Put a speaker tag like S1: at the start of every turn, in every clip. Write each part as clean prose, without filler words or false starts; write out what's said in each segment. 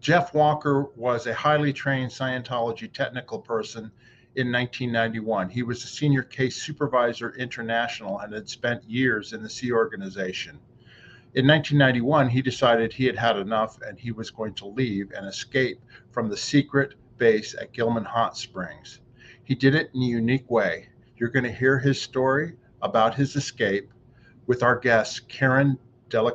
S1: Jeff Walker was a highly trained Scientology technical person in 1991. He was a senior Case Supervisor International and had spent years in the Sea Organization. In 1991, he decided he had had enough and he was going to leave and escape from the secret base at Gilman Hot Springs. He did it in a unique way. You're going to hear his story about his escape with our guests, Karen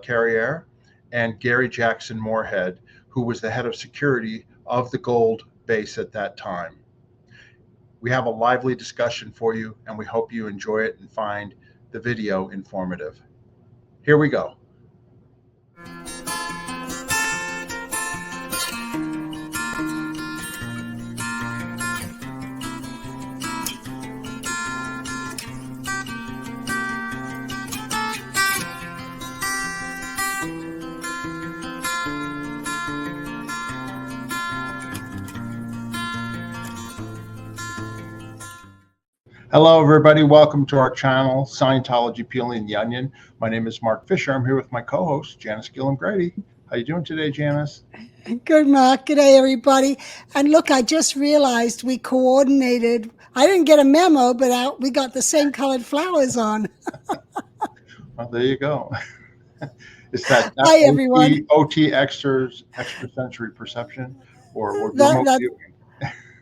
S1: Carriere and Gary Jackson Morehead, who was the head of security of the Gold base at that time. We have a lively discussion for you, and we hope you enjoy it and find the video informative. Here we go. Hello, everybody. Welcome to our channel, Scientology Peeling the Onion. My name is Mark Fisher. I'm here with my co-host, Janis, Gillham, Grady. How you doing today, Janis?
S2: Good, Mark. Good day, everybody. And look, I just realized we coordinated. I didn't get a memo, but we got the same colored flowers on.
S1: Well, there you go. Is that
S2: Hi, everyone.
S1: OT extrasensory perception, or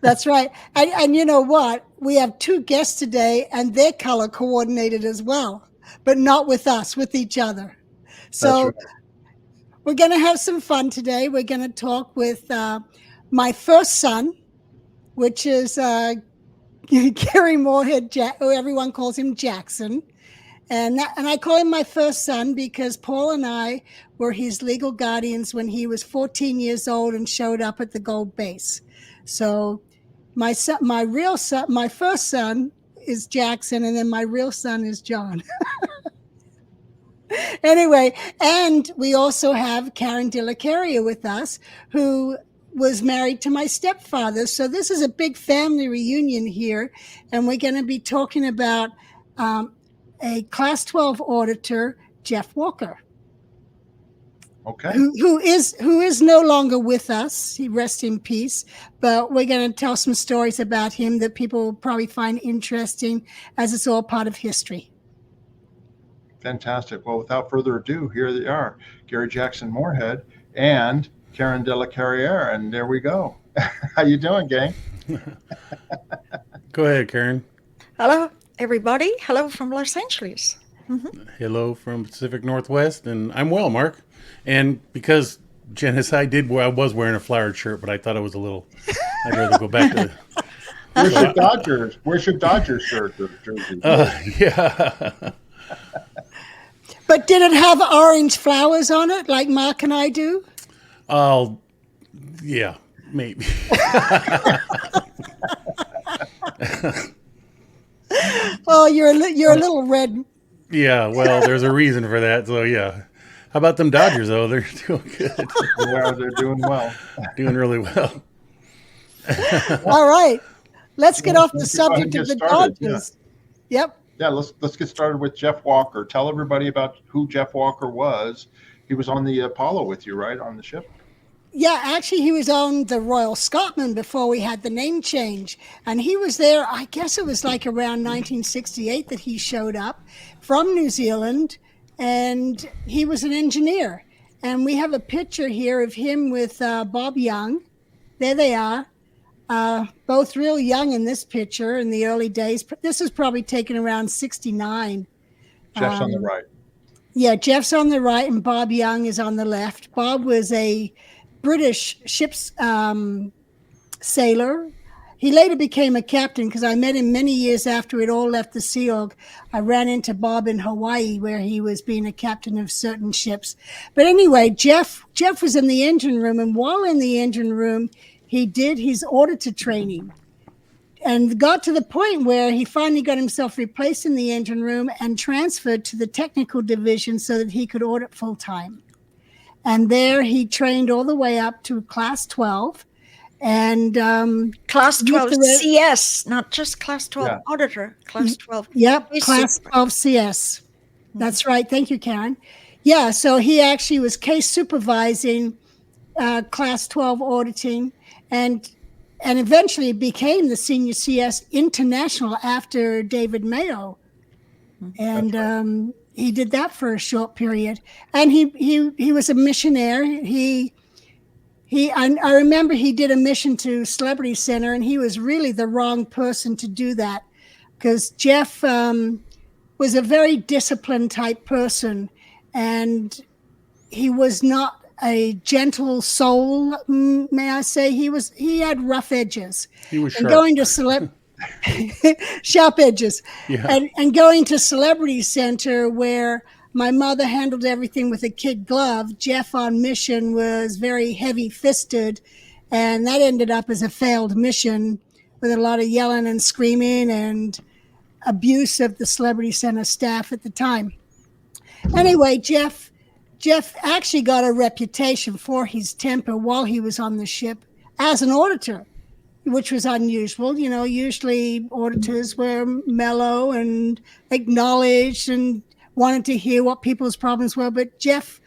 S2: That's right. And you know what? We have two guests today, and they're color coordinated as well, but not with us, with each other. So right. We're going to have some fun today. We're going to talk with my first son, which is Gary Morehead, who everyone calls him Jackson. And I call him my first son because Paul and I were his legal guardians when he was 14 years old and showed up at the Gold base. So my first son is Jackson, and then my real son is John. Anyway, and we also have Karen Carriere with us, who was married to my stepfather. So this is a big family reunion here, and we're going to be talking about a Class 12 auditor, Jeff Walker.
S1: Okay.
S2: Who is no longer with us. He rests in peace. But we're going to tell some stories about him that people will probably find interesting, as it's all part of history.
S1: Fantastic. Well, without further ado, here they are, Gary Jackson Morehead and Karen Carriere, and there we go. How you doing, gang?
S3: Go ahead, Karen.
S4: Hello, everybody. Hello from Los Angeles.
S3: Mm-hmm. Hello from Pacific Northwest, and I'm well, Mark. And because Janis, I was wearing a flowered shirt, but I thought it was a little. I'd rather go back to.
S1: Where's your Dodgers shirt or jersey?
S3: Yeah.
S2: But did it have orange flowers on it, like Mark and I do?
S3: Oh, yeah, maybe.
S2: Oh, you're a little red.
S3: Yeah, well, there's a reason for that. So yeah. How about them Dodgers, though? They're doing good.
S1: Yeah, they're doing well.
S3: Doing really well.
S2: All right. Let's get off the subject of the Dodgers.
S1: Yeah.
S2: Yep.
S1: Yeah, let's get started with Jeff Walker. Tell everybody about who Jeff Walker was. He was on the Apollo with you, right, on the ship?
S2: Yeah, actually, he was on the Royal Scotsman before we had the name change. And he was there, I guess it was like around 1968 that he showed up from New Zealand. And he was an engineer. And we have a picture here of him with Bob Young. There they are. Both real young in this picture in the early days. This is probably taken around 69.
S1: Jeff's on the right.
S2: Yeah, Jeff's on the right and Bob Young is on the left. Bob was a British ship's sailor. He later became a captain because I met him many years after it all left the Sea Org. I ran into Bob in Hawaii where he was being a captain of certain ships. But anyway, Jeff was in the engine room, and while in the engine room, he did his auditor training and got to the point where he finally got himself replaced in the engine room and transferred to the technical division so that he could audit full time. And there he trained all the way up to Class 12. And
S4: Class 12 CS, not just Class 12 auditor, Class 12.
S2: Yep, Class 12 CS. That's right. Thank you, Karen. Yeah, so he actually was case supervising Class 12 auditing, and eventually became the senior CS International after David Mayo. And he did that for a short period. And he was a missionary. I remember he did a mission to Celebrity Center, and he was really the wrong person to do that, because Jeff was a very disciplined type person, and he was not a gentle soul, may I say. He had rough edges.
S3: He was
S2: and
S3: sharp.
S2: going to sharp edges.
S3: Yeah.
S2: And going to Celebrity Center, where my mother handled everything with a kid glove, Jeff on mission was very heavy-fisted, and that ended up as a failed mission with a lot of yelling and screaming and abuse of the Celebrity Center staff at the time. Anyway, Jeff actually got a reputation for his temper while he was on the ship as an auditor, which was unusual. You know, usually auditors were mellow and acknowledged and wanted to hear what people's problems were. But Jeff,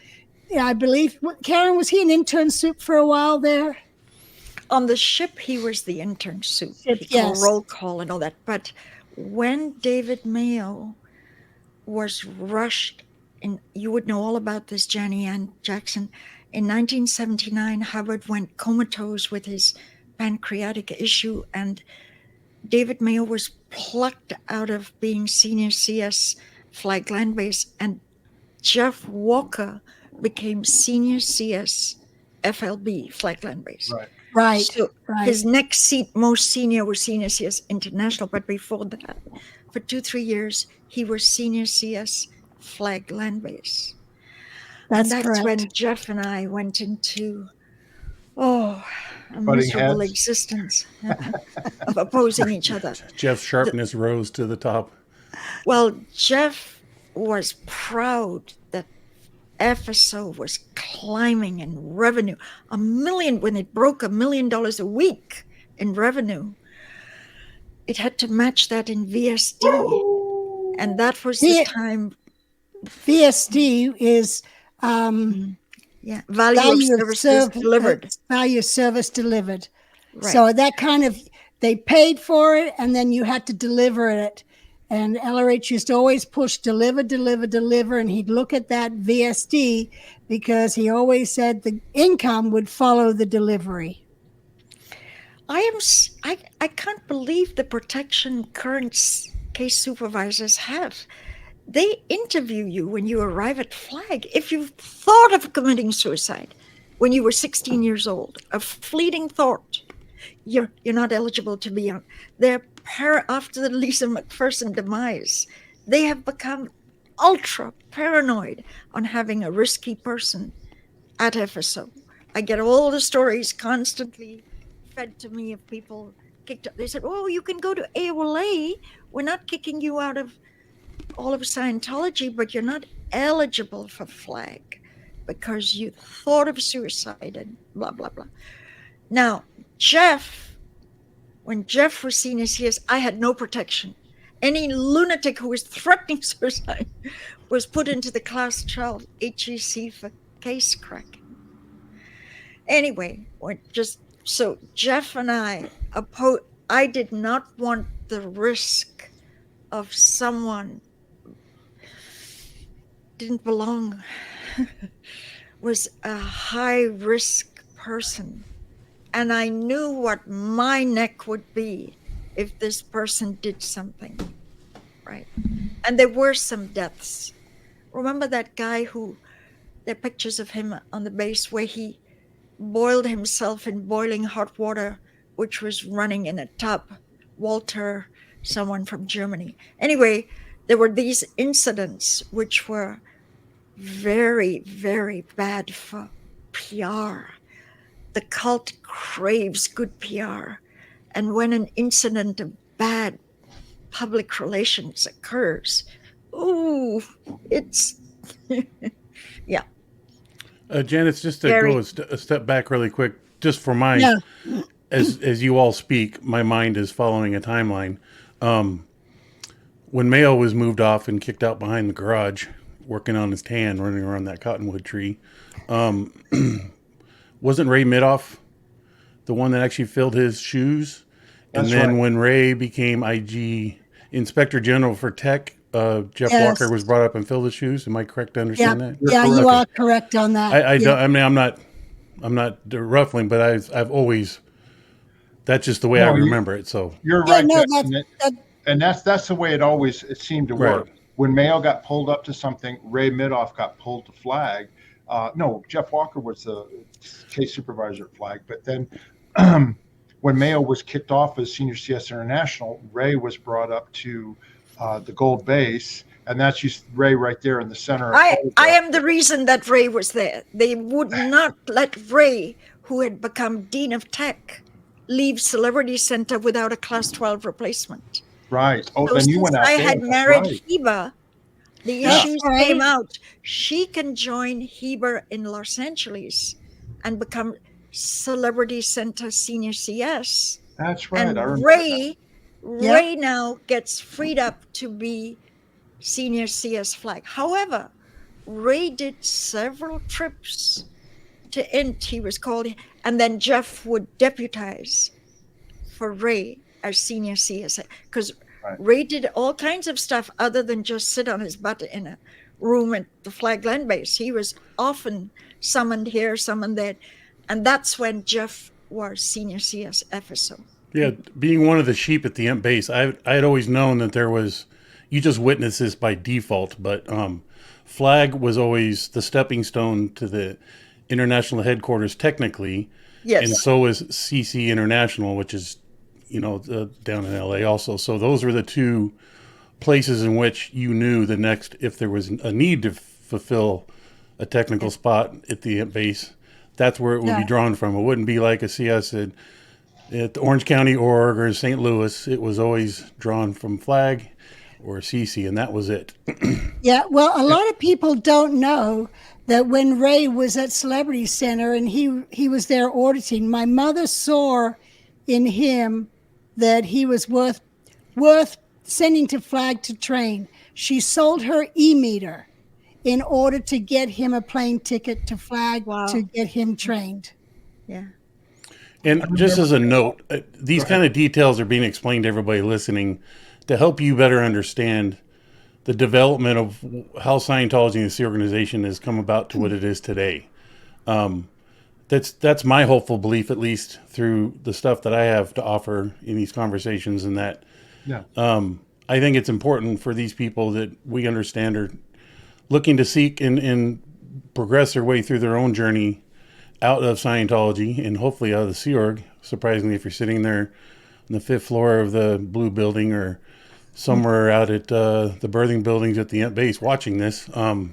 S2: I believe, Karen, was he an intern soup for a while there?
S4: On the ship, he was the intern soup.
S2: Yes.
S4: Roll call and all that. But when David Mayo was rushed, and you would know all about this, Janie Ann Jackson, in 1979, Hubbard went comatose with his pancreatic issue, and David Mayo was plucked out of being senior CS Flag Land Base, and Jeff Walker became senior CS FLB Flag Land Base.
S2: Right.
S4: So his next seat, most senior, was senior CS International, but before that, for 2-3 years, he was senior CS Flag Land Base.
S2: That's
S4: correct.
S2: when
S4: Jeff and I went into a miserable existence of opposing each other.
S3: Jeff's sharpness rose to the top.
S4: Well, Jeff was proud that FSO was climbing in revenue. When it broke $1 million a week in revenue, it had to match that in VSD. And that was the time.
S2: VSD is
S4: value of services delivered.
S2: Value of service delivered.
S4: Right.
S2: So that kind of, they paid for it, and then you had to deliver it. And LRH used to always push deliver, and he'd look at that VSD because he always said the income would follow the delivery.
S4: I can't believe the protection current case supervisors have. They interview you when you arrive at Flag. If you've thought of committing suicide when you were 16 years old, a fleeting thought, you're not eligible to be on. After the Lisa McPherson demise, they have become ultra paranoid on having a risky person at FSO. I get all the stories constantly fed to me of people kicked up. They said, "Oh, you can go to AOLA. We're not kicking you out of all of Scientology, but you're not eligible for Flag because you thought of suicide and blah, blah, blah." Now, when Jeff was senior CS, I had no protection. Any lunatic who was threatening suicide was put into the class 12 HEC for case cracking. Anyway, so Jeff and I did not want the risk of someone didn't belong, was a high risk person. And I knew what my neck would be if this person did something, right? And there were some deaths. Remember that guy there are pictures of him on the base where he boiled himself in boiling hot water, which was running in a tub. Walter, someone from Germany. Anyway, there were these incidents which were very, very bad for PR. The cult craves good PR. And when an incident of bad public relations occurs, it's, yeah.
S3: Janis, just to go a step back really quick, just for mine, as you all speak, my mind is following a timeline. When Mayo was moved off and kicked out behind the garage, working on his tan, running around that cottonwood tree, wasn't Ray Midoff the one that actually filled his shoes?
S1: That's
S3: and then
S1: right.
S3: when Ray became IG Inspector General for Tech, Jeff
S2: Yes.
S3: Walker was brought up and filled his shoes. Am I correct to understand that?
S2: Yeah,
S1: correct.
S2: you are correct on that.
S3: I don't. I mean, I'm not ruffling, but I've always. That's just the way I remember it. So
S1: You're
S2: Yeah,
S1: right.
S2: no,
S1: Jack, and that's the way it seemed to work.
S3: Right.
S1: When Mayo got pulled up to something, Ray Midoff got pulled to Flag. No, Jeff Walker was the case supervisor at Flag. But then when Mayo was kicked off as Senior CS International, Ray was brought up to the Gold Base. And that's just Ray right there in the center.
S4: I am the reason that Ray was there. They would not let Ray, who had become Dean of Tech, leave Celebrity Center without a Class 12 replacement.
S1: Right. Oh,
S4: So
S1: then you
S4: since
S1: went out
S4: I
S1: there.
S4: had
S1: That's
S4: married
S1: right.
S4: Heber, the
S2: That's
S4: issues
S2: right.
S4: came out. She can join Heber in Los Angeles and become Celebrity Center Senior CS.
S1: That's right.
S4: And
S1: I remember
S4: Ray
S2: Yep.
S4: now gets freed up to be Senior CS Flag. However, Ray did several trips to INT, he was called, and then Jeff would deputize for Ray as Senior CS, because
S1: Right.
S4: Ray did all kinds of stuff other than just sit on his butt in a room at the Flag Land Base. He was often summoned here, summoned there, and that's when Jeff was Senior CS FSO.
S3: yeah, being one of the sheep at the Imp base, I had always known that there was. You just witnessed this by default, but Flag was always the stepping stone to the international headquarters technically.
S4: Yes.
S3: And so is CC International, which is, down in LA also. So those were the two places in which you knew the next, if there was a need to fulfill a technical spot at the base, that's where it would be drawn from. It wouldn't be like a CS at the Orange County org or St. Louis. It was always drawn from Flag or CC, and that was it.
S2: Yeah, well, a lot of people don't know that when Ray was at Celebrity Center and he was there auditing, my mother saw in him that he was worth sending to Flag to train. She sold her e-meter in order to get him a plane ticket to Flag to get him trained.
S4: Yeah.
S3: And just as a note, these kind of details are being explained to everybody listening to help you better understand the development of how Scientology and the Sea Organization has come about to what it is today. That's my hopeful belief, at least through the stuff that I have to offer in these conversations, and that I think it's important for these people that we understand are looking to seek and progress their way through their own journey out of Scientology and hopefully out of the Sea Org. Surprisingly, if you're sitting there on the 5th floor of the Blue Building or somewhere out at the birthing buildings at the base watching this, I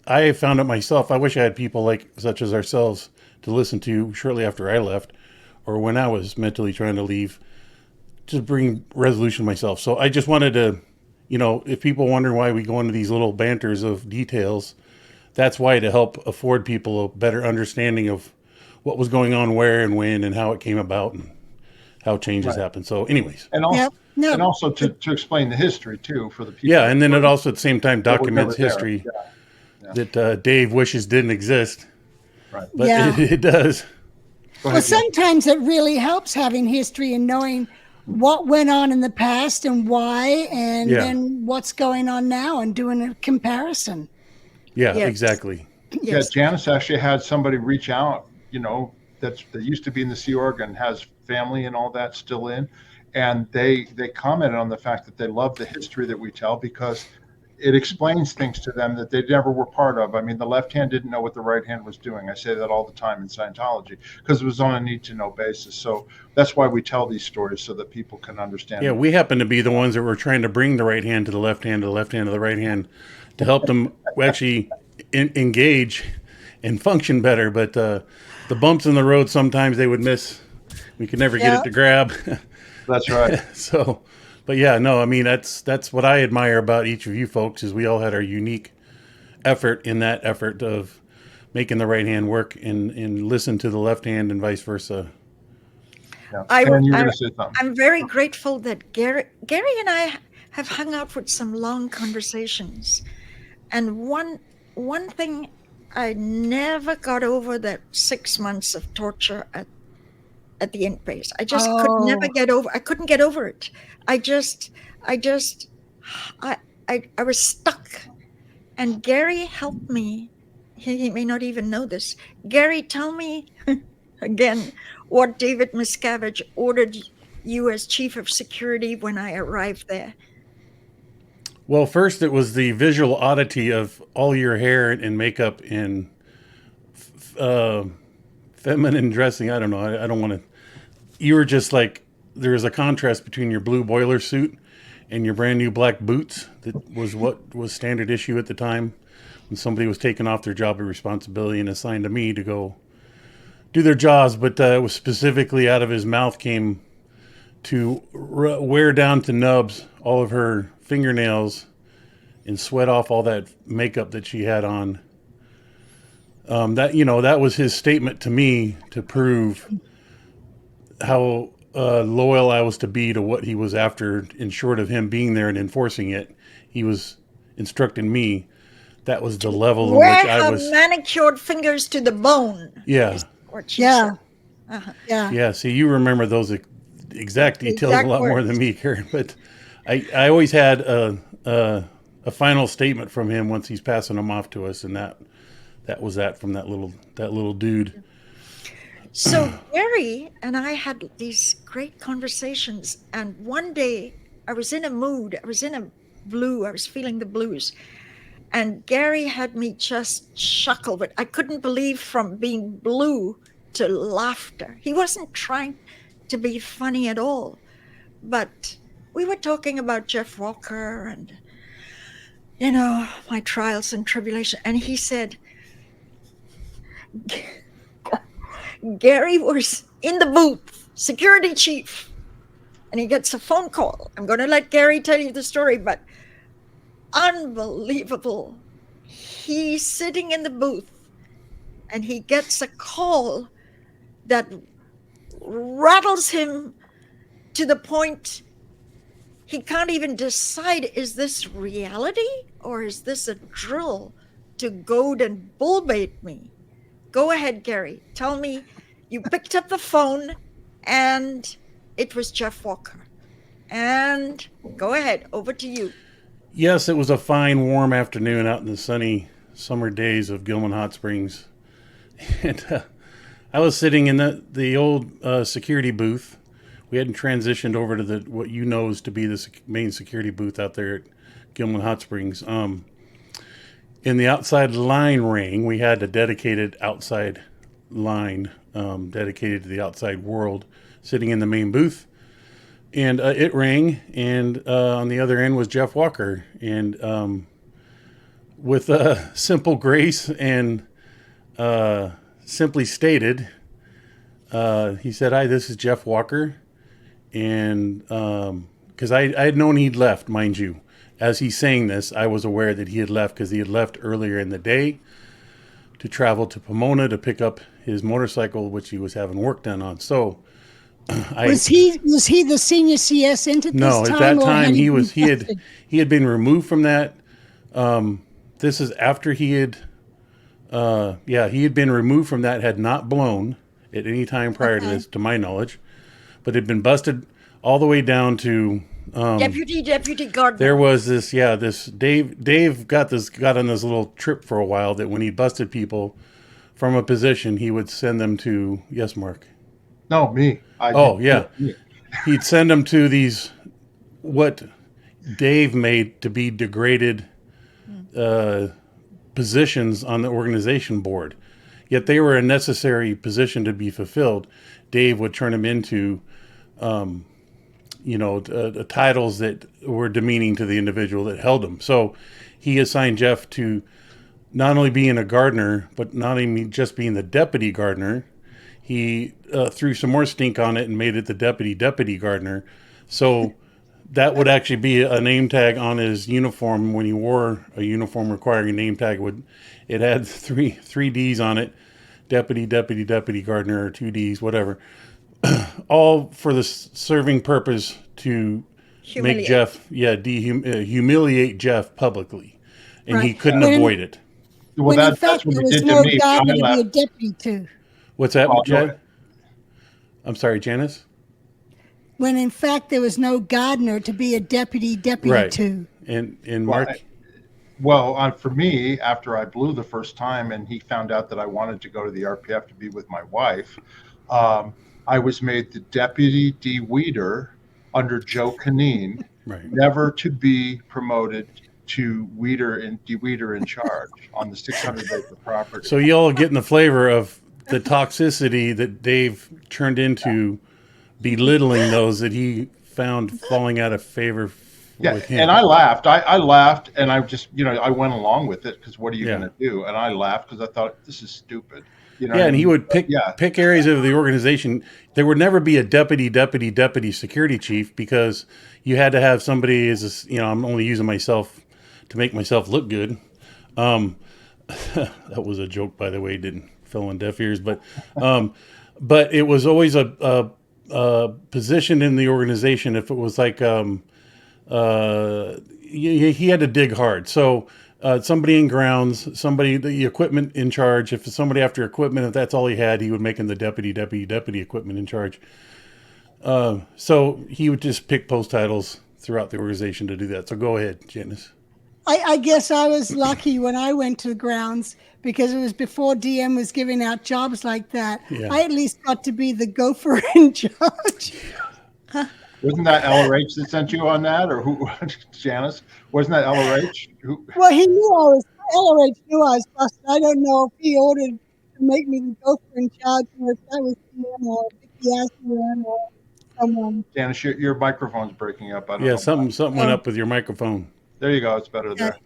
S3: have found it myself. I wish I had people such as ourselves to listen to shortly after I left or when I was mentally trying to leave to bring resolution myself. So I just wanted to, if people wonder why we go into these little banters of details, that's why, to help afford people a better understanding of what was going on where and when and how it came about and how changes happen. So anyways.
S1: And also, to explain the history too for the people.
S3: Yeah, and then it also at the same time documents history that Dave wishes didn't exist.
S1: Right.
S3: But it does.
S2: Well, sometimes it really helps having history and knowing what went on in the past and why, and then what's going on now, and doing a comparison.
S3: Yeah, exactly.
S1: Yeah, Janis actually had somebody reach out, that used to be in the Sea Org and has family and all that still in. And they commented on the fact that they love the history that we tell because it explains things to them that they never were part of. I mean, the left hand didn't know what the right hand was doing. I say that all the time in Scientology because it was on a need-to-know basis. So that's why we tell these stories, so that people can understand.
S3: Yeah, we happen to be the ones that were trying to bring the right hand to the left hand, to the left hand to the right hand, to help them actually engage and function better. But the bumps in the road, sometimes they would miss. We could never get it to grab.
S1: That's right.
S3: So, but yeah, no, I mean, that's what I admire about each of you folks, is we all had our unique effort in that effort of making the right hand work and listen to the left hand and vice versa.
S1: Yeah.
S4: I'm very grateful that Gary and I have hung out with some long conversations. And one thing I never got over that 6 months of torture at the ink base. I just could never get over. I couldn't get over it. I was stuck. And Gary helped me. He may not even know this. Gary, tell me again what David Miscavige ordered you as chief of security when I arrived there.
S3: Well, first it was the visual oddity of all your hair and makeup and feminine dressing. I don't know. I don't want to. You were just like, there was a contrast between your blue boiler suit and your brand new black boots. That was what was standard issue at the time when somebody was taking off their job of responsibility and assigned to me to go do their jobs. But it was specifically out of his mouth came to wear down to nubs all of her fingernails and sweat off all that makeup that she had on. That was his statement to me to prove how loyal I was to be to what he was after. In short of him being there and enforcing it, he was instructing me. That was the level in which I was.
S4: Manicured fingers to the bone.
S3: Yeah.
S2: Yeah.
S4: Uh-huh.
S2: Yeah.
S3: Yeah. See, you remember those exact details a lot more than me, Karen. But I always had a final statement from him once he's passing them off to us, and that was that from that little dude.
S4: So Gary and I had these great conversations, and one day I was in a mood. I was feeling the blues, and Gary had me just chuckle, but I couldn't believe from being blue to laughter. He wasn't trying to be funny at all, but we were talking about Jeff Walker and, my trials and tribulation. And he said, Gary was in the booth, security chief, and he gets a phone call. I'm going to let Gary tell you the story, but unbelievable. He's sitting in the booth and he gets a call that rattles him to the point he can't even decide, is this reality or is this a drill to goad and bullbait me? Go ahead, Gary. Tell me, you picked up the phone and it was Jeff Walker. And go ahead, over to you.
S3: Yes, it was a fine, warm afternoon out in the sunny summer days of Gilman Hot Springs. And I was sitting in the old security booth. We hadn't transitioned over to what is to be the main security booth out there at Gilman Hot Springs. In the outside line ring, we had a dedicated outside line dedicated to the outside world sitting in the main booth. And it rang, and on the other end was Jeff Walker. And with simple grace and simply stated, he said, "Hi, this is Jeff Walker." And because I had known he'd left, mind you. As he's saying this, I was aware that he had left because he had left earlier in the day to travel to Pomona to pick up his motorcycle, which he was having work done on. So was
S2: he the senior CS at this time?
S3: No, at that time he had been removed from that. This is after he had been removed from that, had not blown at any time prior to this, to my knowledge, but had been busted all the way down to
S4: deputy Gardner.
S3: There was this Dave got on this little trip for a while that when he busted people from a position, he would send them to, yes, Mark.
S1: No, me.
S3: He'd send them to these, what Dave made to be degraded positions on the organization board. Yet they were a necessary position to be fulfilled. Dave would turn them into, titles that were demeaning to the individual that held them. So he assigned Jeff to not only being a gardener, but not even just being the deputy gardener. He threw some more stink on it and made it the deputy gardener. So that would actually be a name tag on his uniform. When he wore a uniform requiring a name tag, it had three D's on it: deputy gardener, or 2 D's, whatever. All for the serving purpose to make Jeff, humiliate Jeff publicly, and he couldn't avoid it.
S1: Well,
S2: when in
S1: that's
S2: fact
S1: what
S2: there
S1: he
S2: was
S1: did to
S2: no
S1: me.
S2: gardener
S1: I
S2: to be a
S1: left.
S2: deputy to.
S3: What's that,
S1: Well,
S3: Jed?
S1: no,
S3: I'm sorry, Janis?
S2: When in fact there was no gardener to be a deputy
S3: Right.
S2: to.
S3: And
S1: well,
S3: Mark?
S1: for me, after I blew the first time and he found out that I wanted to go to the RPF to be with my wife, I was made the deputy de-weeder under Joe Canine,
S3: Right.
S1: never to be promoted to de-weeder in charge on the 600-acre property.
S3: So y'all getting the flavor of the toxicity that Dave turned into belittling those that he found falling out of favor
S1: Yeah,
S3: with him.
S1: and I laughed. I laughed, and I just, I went along with it because what are you
S3: Yeah.
S1: going to do? And I laughed because I thought this is stupid. You know
S3: Yeah,
S1: what I
S3: and he
S1: mean?
S3: would
S1: Yeah.
S3: pick areas of the organization. There would never be a deputy security chief because you had to have somebody as a, I'm only using myself to make myself look good. That was a joke, by the way, didn't fell on deaf ears, but it was always a position in the organization. If it was like he had to dig hard. So somebody in grounds, the equipment in charge. If somebody after equipment, if that's all he had, he would make him the deputy equipment in charge. So he would just pick post titles throughout the organization to do that. So go ahead, Janis.
S2: I guess I was lucky when I went to the grounds because it was before DM was giving out jobs like that.
S3: Yeah.
S2: I at least got to be the gopher in charge.
S1: Wasn't that LRH that sent you on that, or who? Janis? Wasn't that LRH? Who?
S2: Well, he knew I was, LRH knew I was busted. I don't know if he ordered to make me the gopher in charge or if that was DM or Vicky Aslan or someone.
S1: Janis, your microphone's breaking up. I don't know.
S3: Something went up with your microphone.
S1: There you go. It's better there.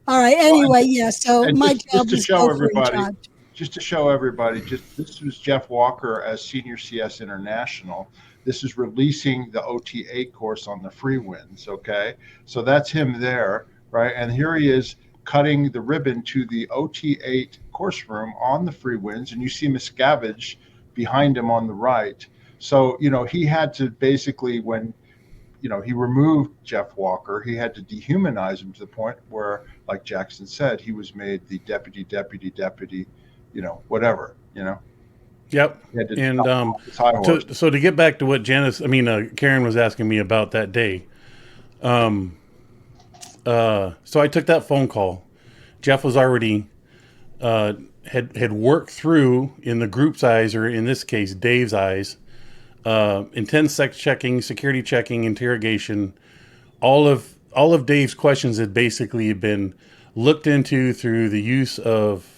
S2: All right. Anyway, yeah. So
S1: And
S2: my
S1: just
S2: job
S1: to
S2: was
S1: show
S2: gopher
S1: everybody,
S2: in charge.
S1: just to show everybody, this was Jeff Walker as Senior CS International. This is releasing the OT8 course on the free winds. Okay, so that's him there, right? And here he is cutting the ribbon to the OT8 course room on the free winds, and you see Miscavige behind him on the right. So he had to basically, when he removed Jeff Walker, he had to dehumanize him to the point where, like Jackson said, he was made the deputy, whatever.
S3: Yep. And so to get back to what Karen was asking me about that day. So I took that phone call. Jeff was already had worked through in the group's eyes, or in this case, Dave's eyes, intense sex checking, security checking, interrogation. All of Dave's questions had basically been looked into through the use of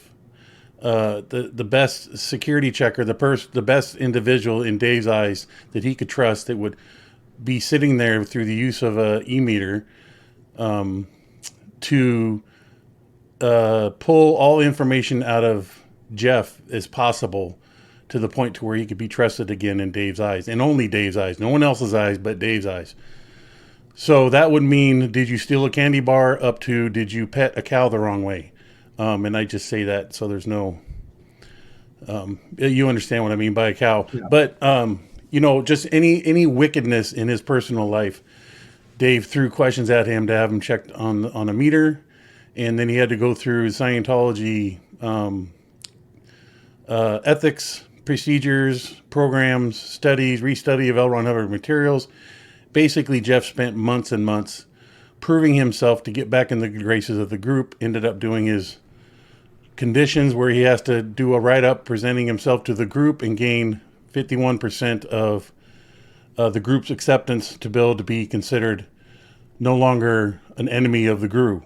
S3: the best security checker, the best individual in Dave's eyes that he could trust, that would be sitting there through the use of a e-meter to pull all information out of Jeff as possible, to the point to where he could be trusted again in Dave's eyes, and only Dave's eyes, no one else's eyes but Dave's eyes. So that would mean, did you steal a candy bar, up to did you pet a cow the wrong way? And I just say that so there's no, you understand what I mean by a cow. Yeah. But, just any wickedness in his personal life, Dave threw questions at him to have him checked on a meter. And then he had to go through Scientology ethics, procedures, programs, studies, restudy of L. Ron Hubbard materials. Basically, Jeff spent months and months proving himself to get back in the graces of the group. Ended up doing his conditions where he has to do a write-up presenting himself to the group and gain 51% of the group's acceptance to be able to be considered no longer an enemy of the group.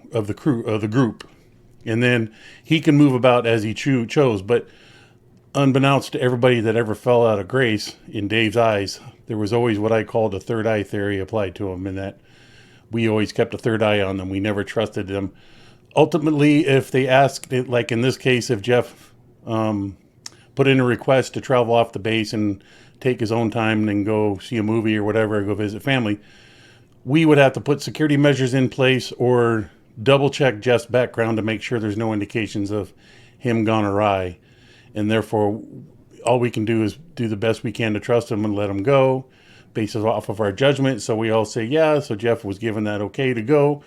S3: And then he can move about as he chose. But unbeknownst to everybody that ever fell out of grace, in Dave's eyes, there was always what I called a third eye theory applied to him, in that we always kept a third eye on them. We never trusted them. Ultimately, if they asked, like in this case, if Jeff put in a request to travel off the base and take his own time and go see a movie or whatever, or go visit family, we would have to put security measures in place or double check Jeff's background to make sure there's no indications of him gone awry. And therefore, all we can do is do the best we can to trust him and let him go, based off of our judgment. So we all say, yeah, so Jeff was given that okay to go.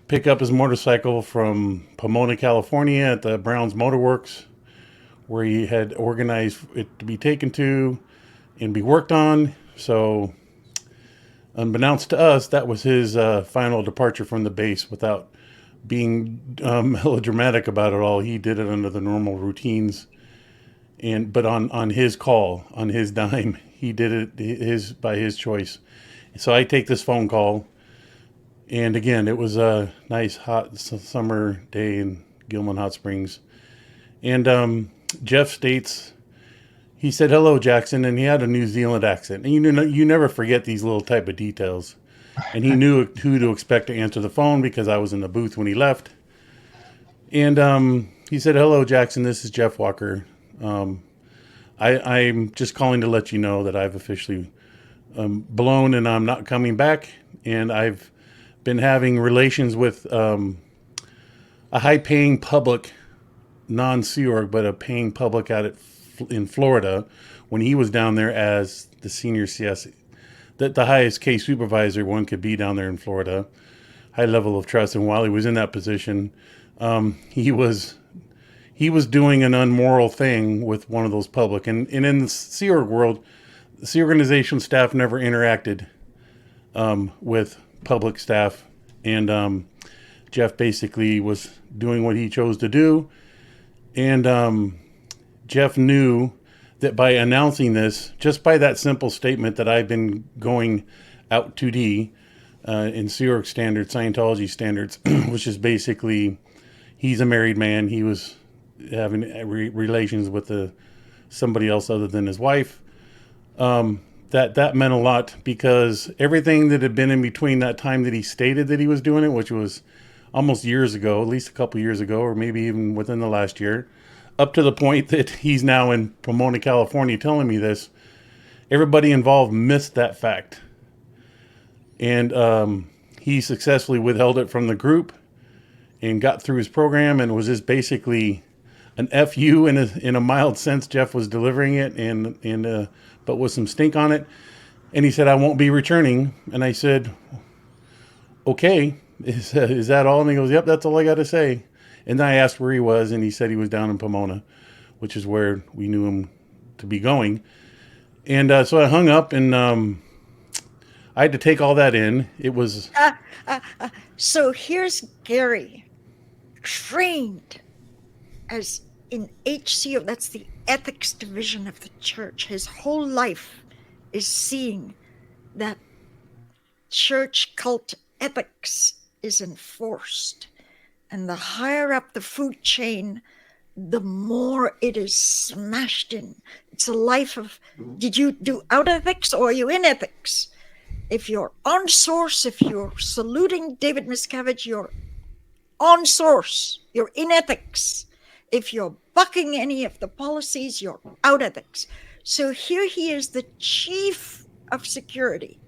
S3: pick up his motorcycle from Pomona, California at the Brown's Motor Works, where he had organized it to be taken to and be worked on. So unbeknownst to us, that was his final departure from the base without being melodramatic about it all. He did it under the normal routines, but on his call, on his dime. He did it by his choice. So I take this phone call, and again, it was a nice hot summer day in Gilman Hot Springs. And Jeff states, he said, "Hello, Jackson," and he had a New Zealand accent. And you never forget these little type of details. And he knew who to expect to answer the phone because I was in the booth when he left. And he said, "Hello, Jackson, this is Jeff Walker. I'm just calling to let you know that I've officially blown and I'm not coming back. And I've been having relations with a high-paying public, non-Sea Org, but a paying public out in Florida when he was down there as the senior CS, the highest case supervisor one could be down there in Florida, high level of trust. And while he was in that position, he was doing an unmoral thing with one of those public. And in the Sea Org world, the Sea Organization staff never interacted with public staff. And Jeff basically was doing what he chose to do. And Jeff knew that by announcing this, just by that simple statement that I've been going out 2D in Sea Org standards, Scientology standards, which is basically he's a married man. He was having relations with somebody else other than his wife. That meant a lot because everything that had been in between that time that he stated that he was doing it, which was almost years ago, at least a couple years ago, or maybe even within the last year, up to the point that he's now in Pomona, California, telling me this, everybody involved missed that fact. And he successfully withheld it from the group and got through his program, and was just basically an FU in a mild sense. Jeff was delivering it, but with some stink on it. And he said, "I won't be returning." And I said, "Okay, is that all?" And he goes, "Yep, that's all I got to say." And then I asked where he was, and he said he was down in Pomona, which is where we knew him to be going. And so I hung up, and I had to take all that in. It was...
S4: So here's Gary, trained as in HCO, that's the ethics division of the church. His whole life is seeing that church cult ethics is enforced. And the higher up the food chain, the more it is smashed in. It's a life of, did you do out ethics or are you in ethics? If you're on source, if you're saluting David Miscavige, you're on source, you're in ethics. If you're bucking any of the policies, you're out ethics. So here he is, the chief of security,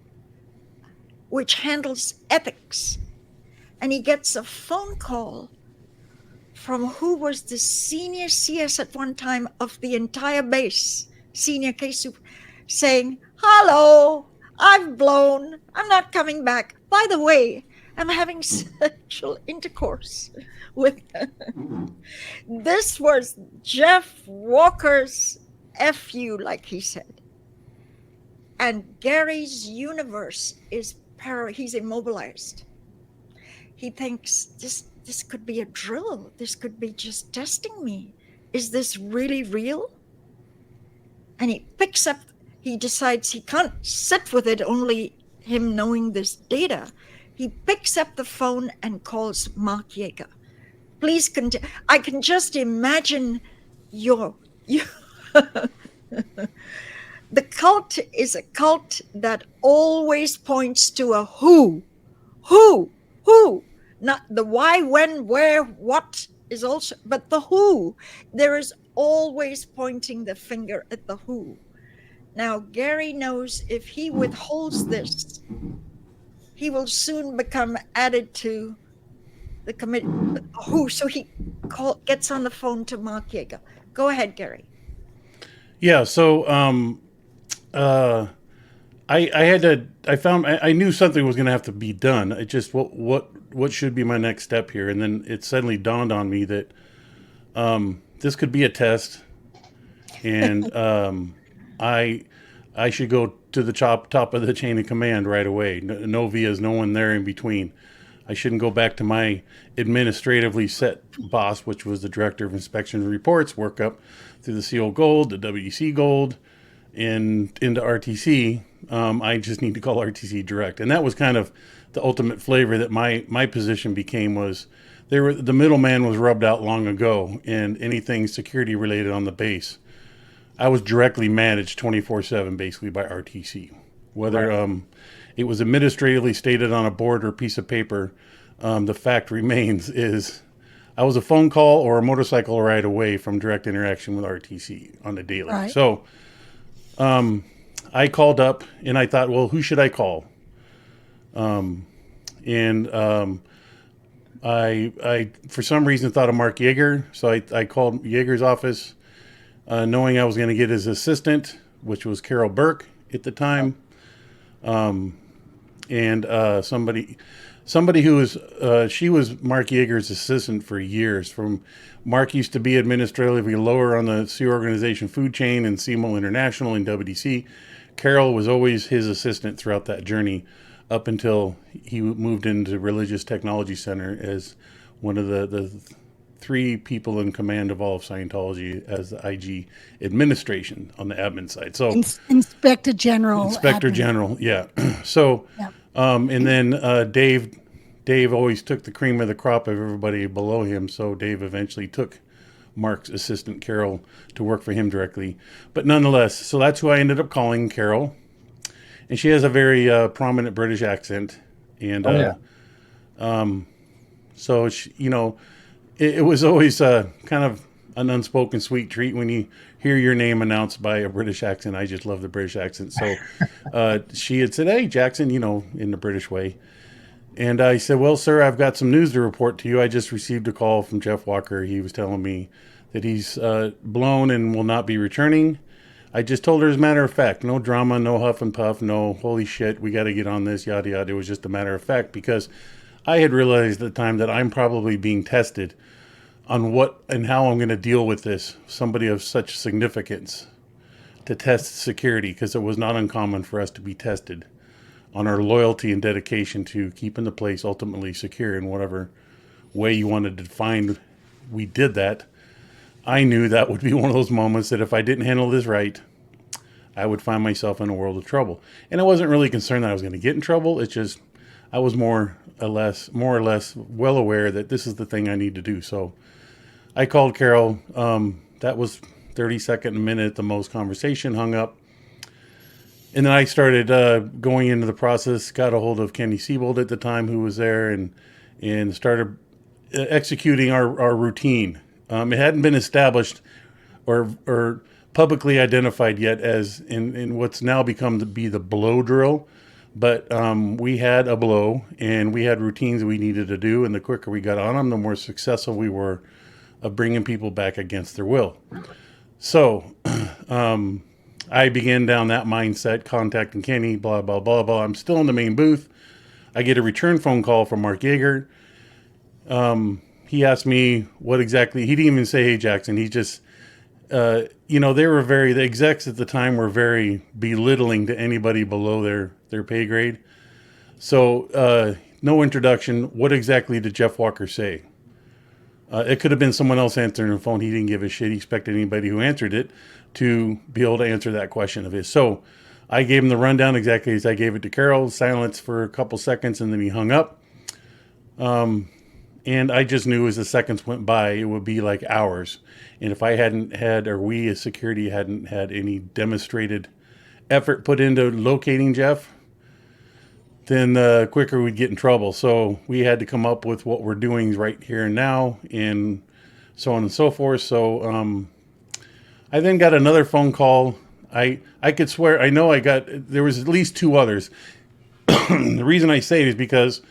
S4: which handles ethics. And he gets a phone call from who was the senior CS at one time of the entire base, senior case super, saying, "Hello, I've blown. I'm not coming back. By the way, I'm having sexual intercourse with..." This was Jeff Walker's FU, like he said. And Gary's universe is he's immobilized. He thinks this could be a drill. This could be just testing me. Is this really real? And he decides he can't sit with it, only him knowing this data. He picks up the phone and calls Mark Yeager. Please continue. I can just imagine you. The cult is a cult that always points to a who. Not the why, when, where, what is also, but the who. There is always pointing the finger at the who. Now, Gary knows if he withholds this, he will soon become added to the committee. Who? So he gets on the phone to Mark Yeager. Go ahead, Gary.
S3: Yeah, so I knew something was going to have to be done. It just, what should be my next step here? And then it suddenly dawned on me that, this could be a test, and, I should go to the top of the chain of command right away. No vias, no one there in between. I shouldn't go back to my administratively set boss, which was the Director of Inspection and Reports, work up through the CO Gold, the WC Gold, and into RTC. I just need to call RTC direct. And that was kind of the ultimate flavor that my position became, was the middleman was rubbed out long ago, and anything security related on the base, I was directly managed 24/7 basically by RTC. Whether it was administratively stated on a board or piece of paper, the fact remains is I was a phone call or a motorcycle ride away from direct interaction with RTC on the daily.
S2: Right.
S3: So I called up and I thought, well, who should I call? I for some reason thought of Mark Yeager, so I called Yeager's office, knowing I was going to get his assistant, which was Carol Burke at the time, and somebody who was she was Mark Yeager's assistant for years. From Mark used to be administratively lower on the Sea Organization food chain and CMO International and WDC. Carol was always his assistant throughout that journey, up until he moved into Religious Technology Center as one of the three people in command of all of Scientology as the IG administration on the admin side. So
S2: Inspector General.
S3: Inspector
S2: admin.
S3: General, yeah. So,
S2: Yep.
S3: And then Dave always took the cream of the crop of everybody below him. So Dave eventually took Mark's assistant, Carol, to work for him directly. But nonetheless, so that's who I ended up calling, Carol. And she has a very prominent British accent. And so, she, it was always kind of an unspoken sweet treat when you hear your name announced by a British accent. I just love the British accent. So she had said, "Hey, Jackson," in the British way. And I said, "Well, sir, I've got some news to report to you. I just received a call from Jeff Walker. He was telling me that he's blown and will not be returning." I just told her as a matter of fact, no drama, no huff and puff, no holy shit, we got to get on this, yada, yada. It was just a matter of fact, because I had realized at the time that I'm probably being tested on what and how I'm going to deal with this, somebody of such significance, to test security, because it was not uncommon for us to be tested on our loyalty and dedication to keeping the place ultimately secure in whatever way you wanted to define we did that. I knew that would be one of those moments that if I didn't handle this right, I would find myself in a world of trouble. And I wasn't really concerned that I was going to get in trouble. It's just I was more or less well aware that this is the thing I need to do. So I called Carol. That was 30-second, a minute at the most conversation, hung up. And then I started going into the process, got a hold of Kenny Siebold at the time, who was there, and started executing our routine. It hadn't been established or publicly identified yet as in what's now become to be the blow drill. But we had a blow, and we had routines we needed to do. And the quicker we got on them, the more successful we were of bringing people back against their will. So I began down that mindset, contacting Kenny, blah, blah, blah, blah. I'm still in the main booth. I get a return phone call from Mark Yeager. He asked me what exactly, he didn't even say, "Hey, Jackson." He just, the execs at the time were very belittling to anybody below their pay grade. So no introduction. What exactly did Jeff Walker say? It could have been someone else answering the phone. He didn't give a shit. He expected anybody who answered it to be able to answer that question of his. So I gave him the rundown exactly as I gave it to Carol. Silence for a couple seconds, and then he hung up. And I just knew as the seconds went by, it would be like hours. And if I hadn't had, or we as security hadn't had any demonstrated effort put into locating Jeff, then the quicker we'd get in trouble. So we had to come up with what we're doing right here and now, and so on and so forth. So I then got another phone call. I could swear, there was at least two others. The reason I say it is because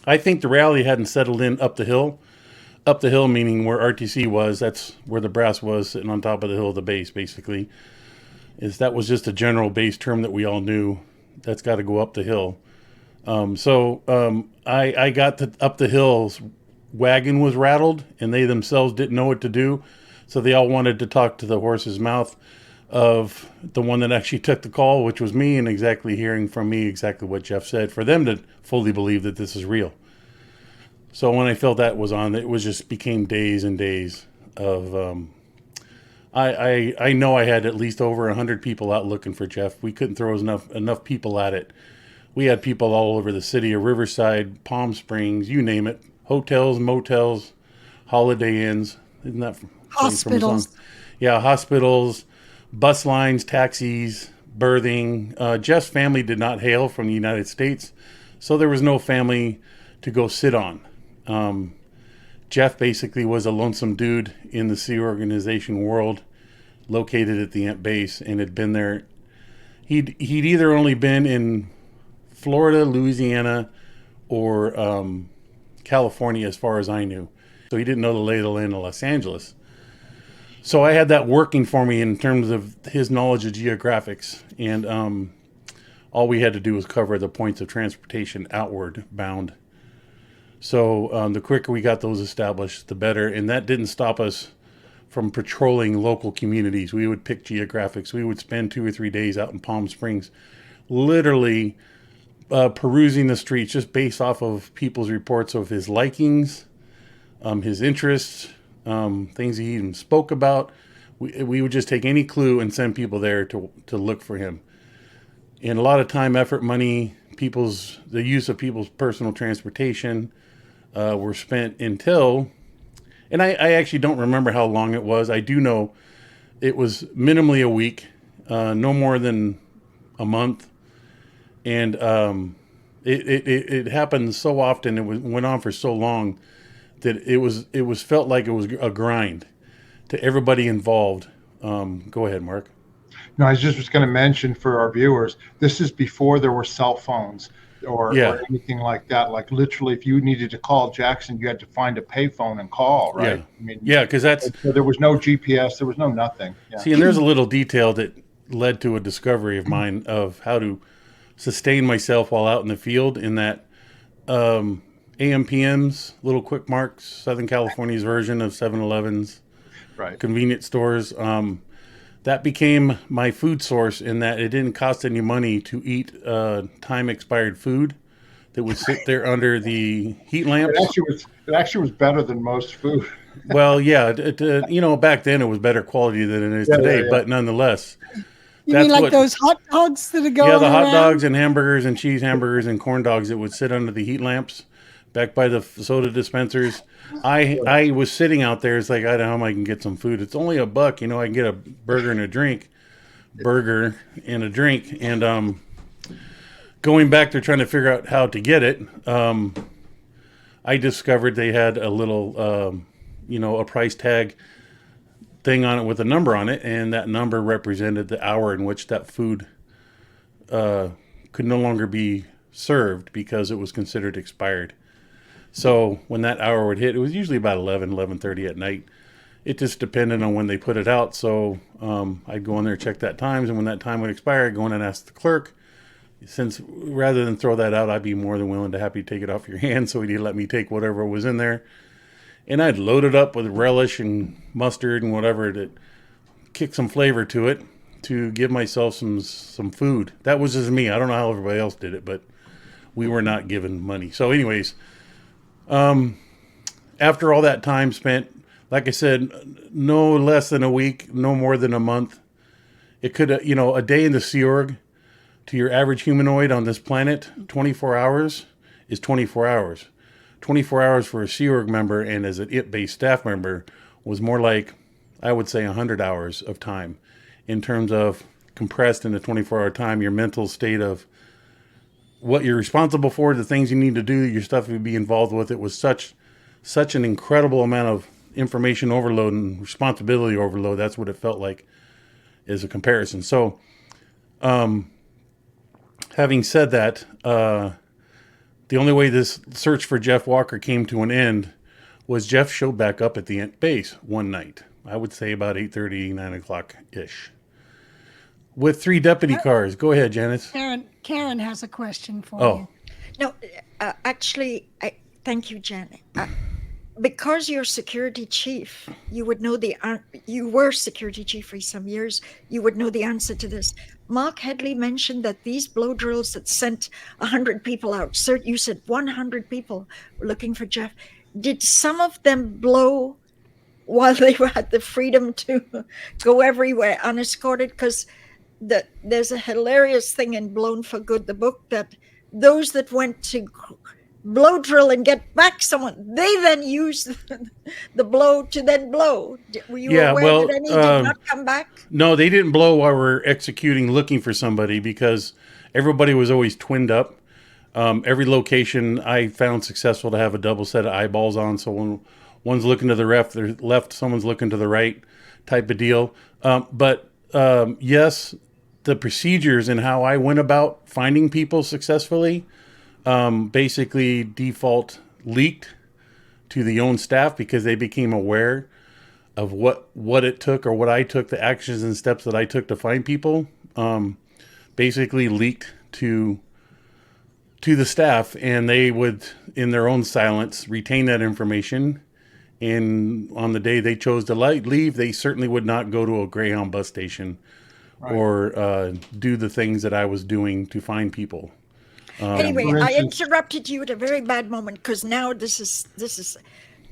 S3: I think the rally hadn't settled in up the hill. Up the hill meaning where RTC was. That's where the brass was, sitting on top of the hill of the base, basically. is that was just a general base term that we all knew. That's got to go up the hill. I got up the hills. Wagon was rattled, and they themselves didn't know what to do. So they all wanted to talk to the horse's mouth of the one that actually took the call, which was me, and exactly hearing from me exactly what Jeff said for them to fully believe that this is real. So when I felt that was on, it was just became days and days of, I know I had at least over 100 people out looking for Jeff. We couldn't throw enough people at it. We had people all over the city of Riverside, Palm Springs, you name it. Hotels, motels, Holiday Inns. Isn't that
S2: hospitals?
S3: From a song? Yeah, hospitals, bus lines, taxis, birthing. Jeff's family did not hail from the United States, so there was no family to go sit on. Jeff basically was a lonesome dude in the Sea Organization world, located at the Ant Base, and had been there. He'd either only been in Florida, Louisiana, or California as far as I knew. So he didn't know the lay of the land of Los Angeles. So I had that working for me in terms of his knowledge of geographics. And all we had to do was cover the points of transportation outward bound. So the quicker we got those established, the better. And that didn't stop us from patrolling local communities. We would pick geographics. We would spend 2 or 3 days out in Palm Springs, literally perusing the streets just based off of people's reports of his likings, his interests, things he even spoke about. We would just take any clue and send people there to look for him. And a lot of time, effort, money, the use of people's personal transportation were spent until, and I actually don't remember how long it was. I do know it was minimally a week, no more than a month. And it happened so often, went on for so long that it was felt like it was a grind to everybody involved. Go ahead, Mark.
S1: No, I just was going to mention for our viewers, this is before there were cell phones or anything like that. Like literally, if you needed to call Jackson, you had to find a payphone and call, right?
S3: Yeah,
S1: I mean,
S3: because
S1: so there was no GPS, there was no nothing. Yeah.
S3: See, and there's a little detail that led to a discovery of mine of how to sustain myself while out in the field, in that AMPMs, little quick marks, Southern California's version of 7-Elevens,
S1: right,
S3: convenience stores. That became my food source, in that it didn't cost any money to eat time expired food that would sit there under the heat lamps.
S1: It actually was better than most food.
S3: Well, yeah, back then it was better quality than it is today, but nonetheless.
S2: You mean like those hot dogs that are going around?
S3: Yeah, the hot dogs and hamburgers and cheese hamburgers and corn dogs that would sit under the heat lamps back by the soda dispensers. I was sitting out there. It's like, I don't know how I can get some food. It's only $1. I can get a burger and a drink. And going back there trying to figure out how to get it, I discovered they had a little, a price tag thing on it with a number on it, and that number represented the hour in which that food could no longer be served because it was considered expired. So when that hour would hit, it was usually about 11:30 at night. It just depended on when they put it out. So I'd go in there, check that times, and when that time would expire, I'd go in and ask the clerk. Since rather than throw that out, I'd be more than willing to happy to take it off your hands, so he'd let me take whatever was in there. And I'd load it up with relish and mustard and whatever to kick some flavor to it, to give myself some food. That was just me. I don't know how everybody else did it, but we were not given money. So anyways, after all that time spent, like I said, no less than a week, no more than a month. It could, a day in the Sea Org to your average humanoid on this planet, 24 hours is 24 hours. 24 hours for a Sea Org member and as an IT-based staff member was more like, I would say, 100 hours of time in terms of compressed into 24-hour time, your mental state of what you're responsible for, the things you need to do, your stuff to be involved with. It was such an incredible amount of information overload and responsibility overload. That's what it felt like as a comparison. So, having said that, the only way this search for Jeff Walker came to an end was Jeff showed back up at the base one night. I would say about 8:30, 9 o'clock-ish. with 3 deputy cars. Go ahead, Janis.
S2: Karen has a question for you.
S4: No, actually, thank you, Janet. Because you're security chief, you would know you were security chief for some years, you would know the answer to this. Mark Headley mentioned that these blow drills that sent 100 people out, sir, you said 100 people were looking for Jeff. Did some of them blow while they had the freedom to go everywhere unescorted? Because there's a hilarious thing in Blown for Good, the book, that those that went to blow drill and get back someone, they then use the blow to then blow. Were you aware that any did not come back?
S3: No, they didn't blow while we're executing, looking for somebody, because everybody was always twinned up. Every location I found successful to have a double set of eyeballs on, so when one's looking to the left, someone's looking to the right, type of deal. But yes, the procedures and how I went about finding people successfully basically default leaked to the own staff, because they became aware of what it took, or what I took, the actions and steps that I took to find people, basically leaked to the staff, and they would, in their own silence, retain that information. And on the day they chose to leave, they certainly would not go to a Greyhound bus station, right, or do the things that I was doing to find people.
S4: Anyway, I interrupted you at a very bad moment, because now this is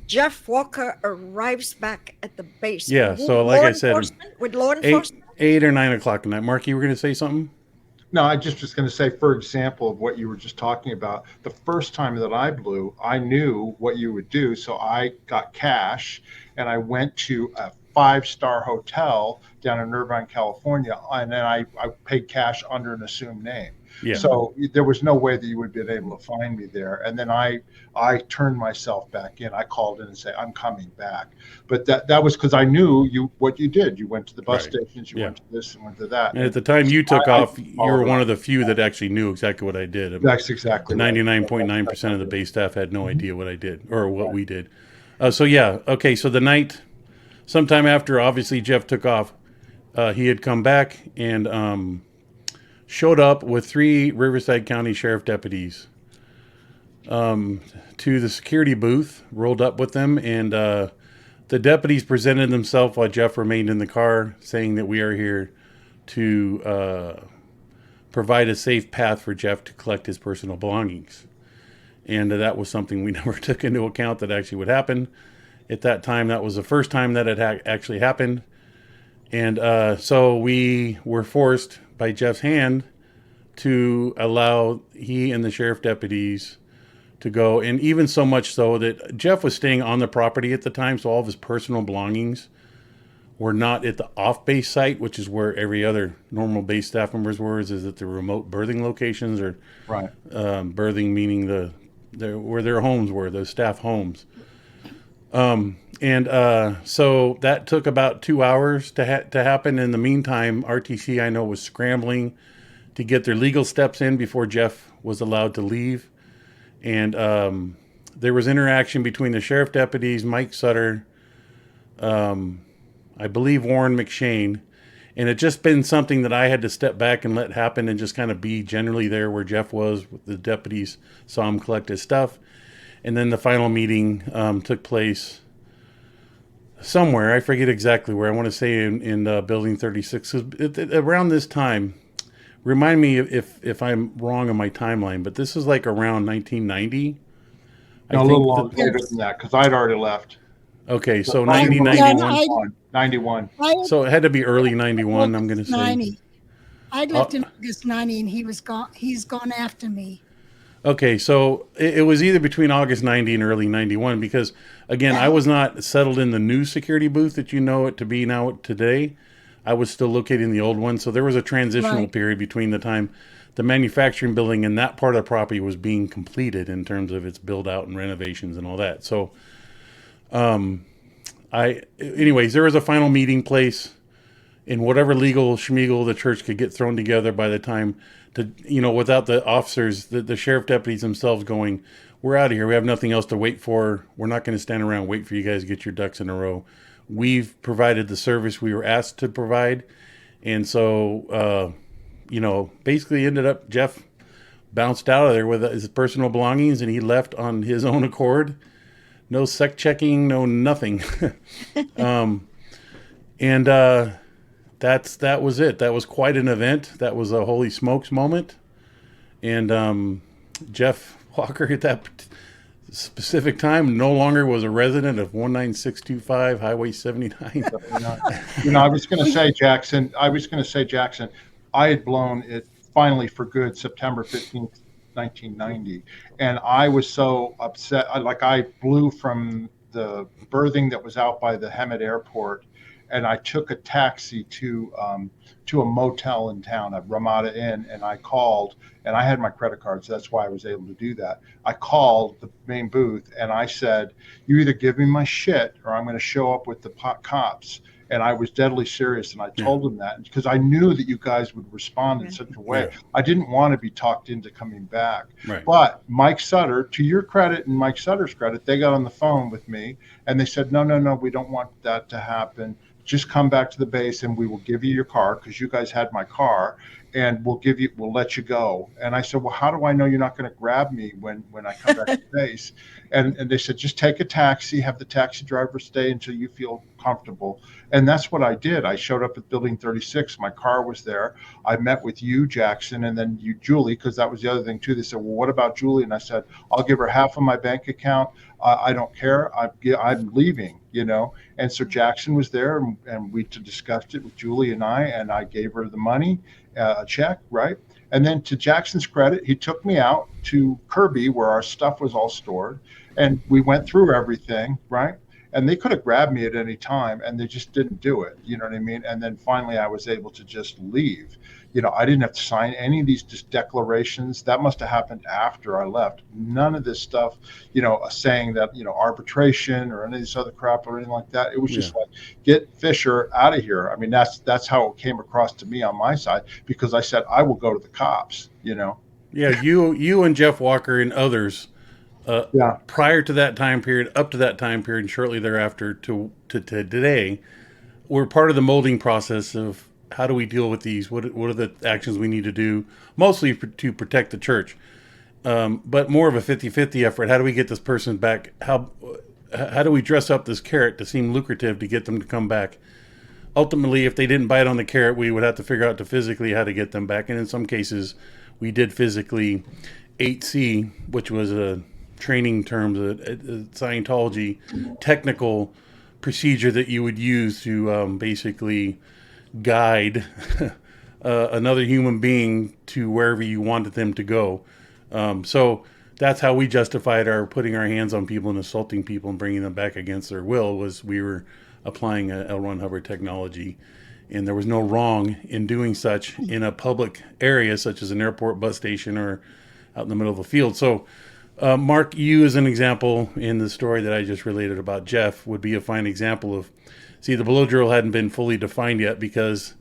S4: Jeff Walker arrives back at the base.
S3: Yeah, so like I said,
S4: with law enforcement,
S3: 8 or 9 o'clock at night. Mark, you were going to say something?
S1: No, I just was going to say, for example, of what you were just talking about, the first time that I blew, I knew what you would do. So I got cash and I went to a 5-star hotel down in Irvine, California. And then I paid cash under an assumed name. Yeah. So there was no way that you would have been able to find me there. And then I turned myself back in. I called in and said, I'm coming back. But that was because I knew what you did. You went to the bus stations, you went to this and went to that.
S3: And at the time you took off, you were one of the few that actually knew exactly what I did.
S1: That's exactly
S3: 99.9% of the base staff had no idea what I did, or what we did. So yeah, okay, so the night, sometime after, obviously, Jeff took off, he had come back and showed up with 3 Riverside County Sheriff deputies to the security booth, rolled up with them, and the deputies presented themselves while Jeff remained in the car, saying that we are here to provide a safe path for Jeff to collect his personal belongings. And that was something we never took into account that actually would happen. At that time, that was the first time that it actually happened. And so we were forced by Jeff's hand to allow he and the sheriff deputies to go. And even so much so that Jeff was staying on the property at the time, so all of his personal belongings were not at the off-base site, which is where every other normal base staff members were, is at the remote berthing locations, or berthing meaning where their homes were, the staff homes. So that took about 2 hours to happen. In the meantime, RTC, I know, was scrambling to get their legal steps in before Jeff was allowed to leave. And there was interaction between the sheriff deputies, Mike Sutter, I believe Warren McShane, and it just been something that I had to step back and let happen and just kind of be generally there where Jeff was. The deputies saw him collect his stuff. And then the final meeting took place somewhere. I forget exactly where. I want to say in Building 36. Around this time, remind me if I'm wrong on my timeline, but this is like around 1990.
S1: No, a little longer than that, because I'd already left.
S3: Okay, so 91.
S1: 91.
S3: So it had to be early 91, I'm going to say.
S2: 90. I'd left in August 90, and he's gone after me.
S3: Okay, so it was either between August 90 and early 91, because, again, I was not settled in the new security booth that you know it to be now today. I was still located in the old one, so there was a transitional period between the time the manufacturing building and that part of the property was being completed in terms of its build-out and renovations and all that. So, anyways, there was a final meeting place in whatever legal schmiegel the church could get thrown together by the time to, without the officers, the sheriff deputies themselves going, we're out of here. We have nothing else to wait for. We're not going to stand around and wait for you guys to get your ducks in a row. We've provided the service we were asked to provide, And so, basically ended up, Jeff bounced out of there with his personal belongings, and he left on his own accord. No sec checking, no nothing. And that was it. That was quite an event. That was a holy smokes moment. And Jeff Walker at that specific time no longer was a resident of 19625 Highway 79.
S1: I was going to say, Jackson, I had blown it finally for good September 15th, 1990. And I was so upset. I blew from the berthing that was out by the Hemet Airport, and I took a taxi to a motel in town, a Ramada Inn, and I called, and I had my credit card, so that's why I was able to do that. I called the main booth, and I said, "You either give me my shit, or I'm going to show up with the cops." And I was deadly serious, and I told them that because I knew that you guys would respond in such a way. Yeah. I didn't want to be talked into coming back.
S3: Right.
S1: But Mike Sutter, to your credit and Mike Sutter's credit, they got on the phone with me, and they said, no, we don't want that to happen. Just come back to the base, and we will give you your car, because you guys had my car, and we'll let you go. And I said, well, how do I know you're not going to grab me when I come back to the base? And they said, just take a taxi, have the taxi driver stay until you feel comfortable. And that's what I did. I showed up at Building 36. My car was there. I met with you, Jackson, and then you, Julie, because that was the other thing too. They said, well, what about Julie? And I said, I'll give her half of my bank account. I don't care. I'm leaving, And so Jackson was there, and we discussed it with Julie and I gave her the money, a check, right? And then, to Jackson's credit, he took me out to Kirby, where our stuff was all stored, and we went through everything, right? And they could have grabbed me at any time, and they just didn't do it. You know what I mean? And then finally, I was able to just leave. I didn't have to sign any of these declarations. That must have happened after I left. None of this stuff, saying that, arbitration or any of this other crap or anything like that. It was just like, get Fisher out of here. I mean, that's how it came across to me on my side, because I said, I will go to the cops,
S3: Yeah, you and Jeff Walker and others, prior to that time period, up to that time period, and shortly thereafter to today, were part of the molding process of, how do we deal with these? What are the actions we need to do, mostly to protect the church, but more of a 50-50 effort. How do we get this person back? How do we dress up this carrot to seem lucrative to get them to come back? Ultimately, if they didn't bite on the carrot, we would have to figure out physically how to get them back. And in some cases, we did physically 8C, which was a training term, a Scientology technical procedure that you would use to basically guide another human being to wherever you wanted them to go. So that's how we justified our putting our hands on people and assaulting people and bringing them back against their will, was we were applying a L. Ron Hubbard technology. And there was no wrong in doing such in a public area, such as an airport, bus station, or out in the middle of a field. So, Mark, you as an example in the story that I just related about Jeff would be a fine example of, see, the below drill hadn't been fully defined yet, because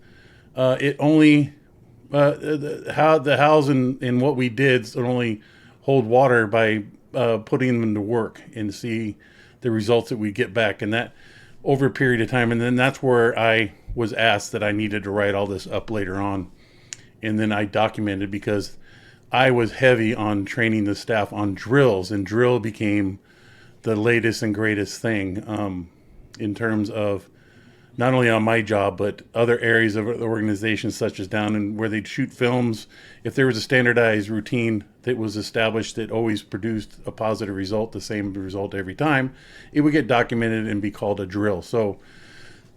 S3: it only, the hows and what we did only hold water by putting them to work and see the results that we get back. And that over a period of time. And then that's where I was asked that I needed to write all this up later on. And then I documented, because I was heavy on training the staff on drills, and drill became the latest and greatest thing in terms of not only on my job, but other areas of the organization, such as down in where they'd shoot films. If there was a standardized routine that was established that always produced a positive result, the same result every time, it would get documented and be called a drill. So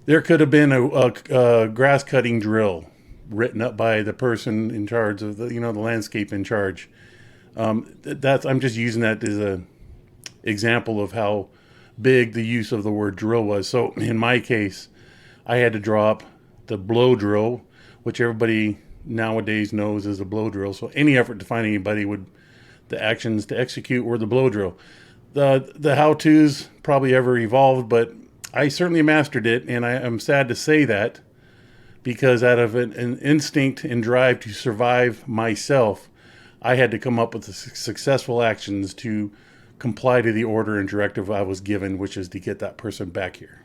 S3: there could have been a grass cutting drill written up by the person in charge of the landscape in charge. I'm just using that as a example of how big the use of the word drill was. So in my case, I had to draw up the blow drill, which everybody nowadays knows as a blow drill. So any effort to find anybody the actions to execute were the blow drill. The how-tos probably ever evolved, but I certainly mastered it. And I am sad to say that, because out of an instinct and drive to survive myself, I had to come up with the successful actions to comply to the order and directive I was given, which is to get that person back here.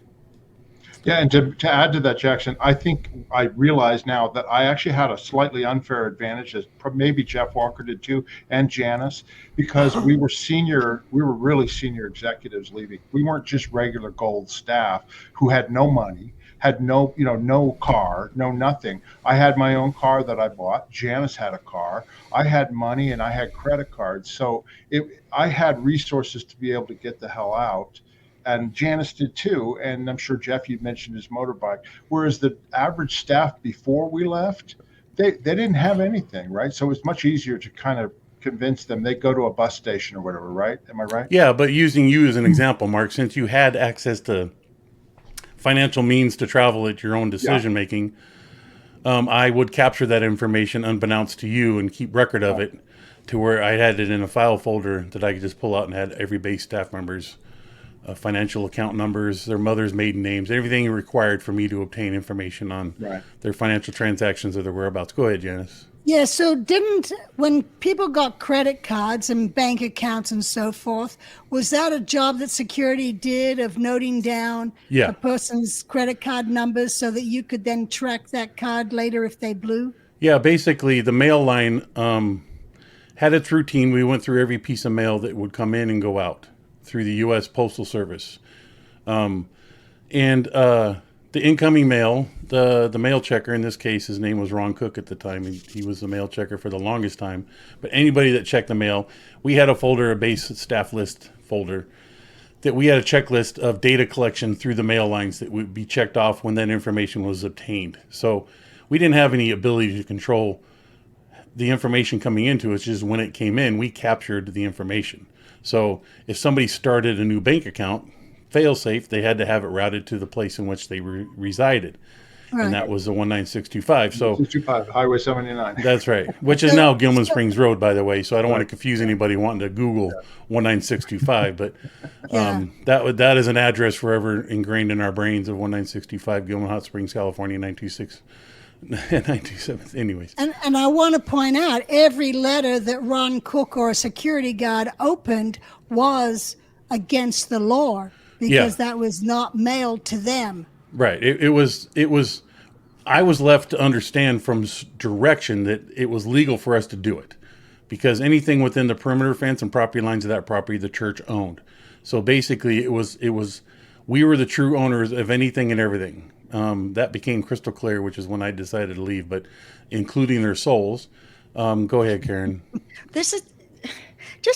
S1: Yeah, and to add to that, Jackson, I think I realize now that I actually had a slightly unfair advantage, as maybe Jeff Walker did too, and Janis, because we were really senior executives leaving. We weren't just regular gold staff who had no money, had no car, no nothing. I had my own car that I bought. Janis had a car. I had money and I had credit cards. So I had resources to be able to get the hell out, and Janis did too. And I'm sure Jeff, you mentioned his motorbike. Whereas the average staff before we left, they didn't have anything, right? So it's much easier to kind of convince them. They go to a bus station or whatever, right? Am I right?
S3: Yeah, but using you as an example, Mark, since you had access to financial means to travel at your own decision making, I would capture that information unbeknownst to you and keep record of it, to where I had it in a file folder that I could just pull out and had every base staff member's financial account numbers, their mother's maiden names, everything required for me to obtain information on their financial transactions or their whereabouts. Go ahead, Janis.
S2: Yeah, so when people got credit cards and bank accounts and so forth, was that a job that security did of noting down a person's credit card numbers so that you could then track that card later if they blew?
S3: Yeah, basically the mail line had its routine. We went through every piece of mail that would come in and go out through the U.S. Postal Service. The incoming mail, the mail checker, in this case, his name was Ron Cook at the time. He was the mail checker for the longest time. But anybody that checked the mail, we had a base staff list folder, that we had a checklist of data collection through the mail lines that would be checked off when that information was obtained. So we didn't have any ability to control the information coming into us. Just when it came in, we captured the information. So if somebody started a new bank account, fail-safe, they had to have it routed to the place in which they resided. Right. And that was the 19625. So
S1: 625, Highway 79.
S3: That's right. Which is now Gilman Springs Road, by the way. So I don't want to confuse anybody wanting to Google 19625. But that is an address forever ingrained in our brains of 19625 Gilman Hot Springs, California, 927. Anyways.
S2: And I want to point out, every letter that Ron Cook or a security guard opened was against the law, because that was not mailed to them.
S3: Right. It was. I was left to understand from direction that it was legal for us to do it, because anything within the perimeter fence and property lines of that property, the church owned. So basically, it was. We were the true owners of anything and everything. That became crystal clear, which is when I decided to leave. But including their souls. Go ahead, Karen.
S4: Just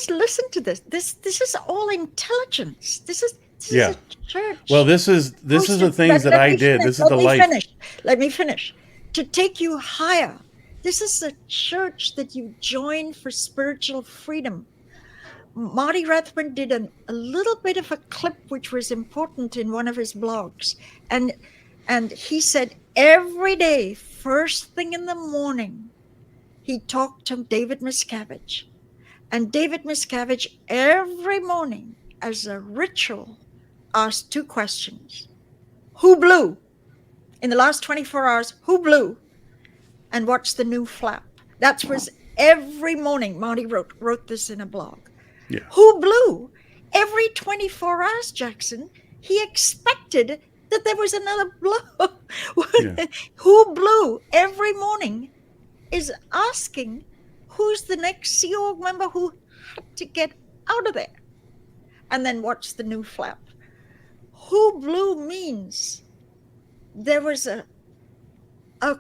S4: listen to this. This is all intelligence. This is a church.
S3: Well, this is the things that I did. This is the life.
S4: Let me finish. To take you higher. This is a church that you join for spiritual freedom. Marty Rathbun did a little bit of a clip which was important in one of his blogs. And he said every day, first thing in the morning, he talked to David Miscavige. And David Miscavige every morning, as a ritual, asked two questions. Who blew? In the last 24 hours, who blew? And what's the new flap? That was every morning. Marty wrote this in a blog.
S3: Yeah.
S4: Who blew? Every 24 hours, Jackson, he expected that there was another blow. Who blew? Every morning is asking, who's the next Sea Org member who had to get out of there? And then what's the new flap? Who blew means there was a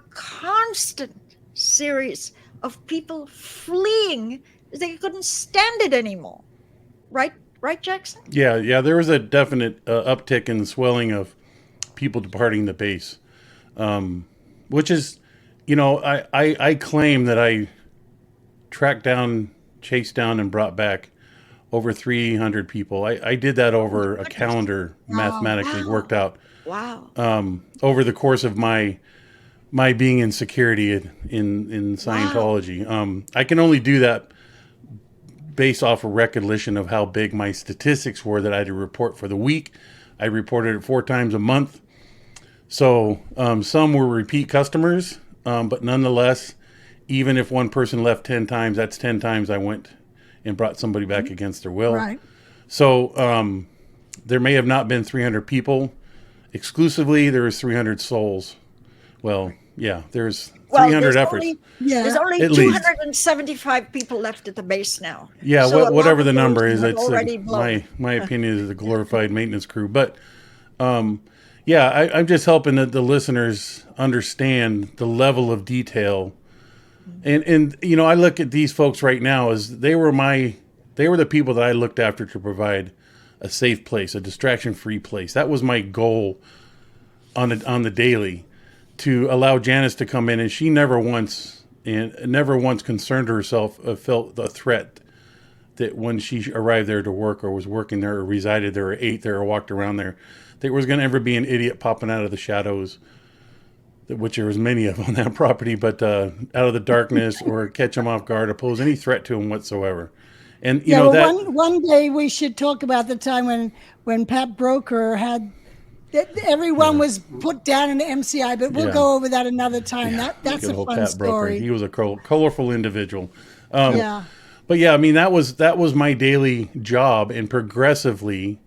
S4: constant series of people fleeing. They couldn't stand it anymore. Right, Jackson?
S3: Yeah. There was a definite uptick in the swelling of people departing the base, which is, I claim that I tracked down, chased down, and brought back over 300 people. I did that over a calendar, mathematically worked out.
S4: Wow.
S3: Over the course of my being in security in Scientology. Wow. I can only do that based off of recollection of how big my statistics were that I had to report for the week. I reported it 4 times a month. So some were repeat customers, but nonetheless, even if one person left 10 times, that's 10 times I went and brought somebody back against their will.
S2: Right.
S3: So there may have not been 300 people exclusively, there was 300 souls. Well, yeah, there's 300 efforts.
S4: There's only
S3: At least
S4: 275 people left at the base now.
S3: Yeah,
S4: So
S3: whatever the number is,
S4: have
S3: it's
S4: already blown.
S3: my opinion is a glorified maintenance crew. But yeah, I'm just helping the listeners understand the level of detail. And you know, I look at these folks right now as they were the people that I looked after to provide a safe place, a distraction-free place. That was my goal on the daily, to allow Janis to come in, and she never once concerned herself or felt the threat that when she arrived there to work or was working there or resided there or ate there or walked around there, there was going to ever be an idiot popping out of the shadows, which there was many of on that property, but out of the darkness or catch them off guard or pose any threat to them whatsoever. And you know that
S2: one day we should talk about the time when Pat Broker had everyone was put down in the MCI, but we'll go over that another time. That's a fun
S3: Pat
S2: story.
S3: Broker. He was a colorful individual.
S2: Yeah.
S3: But yeah, I mean, that was my daily job, and progressively,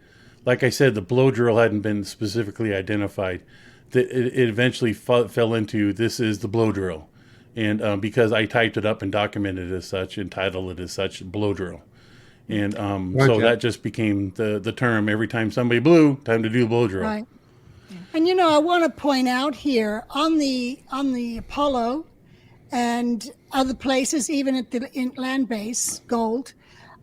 S3: like I said, the blow drill hadn't been specifically identified. It eventually fell into, this is the blow drill. And because I typed it up and documented it as such and titled it as such, blow drill. And so that just became the term. Every time somebody blew, time to do blow drill.
S2: Right. And you know, I want to point out here on the Apollo and other places, even at the land base, Gold,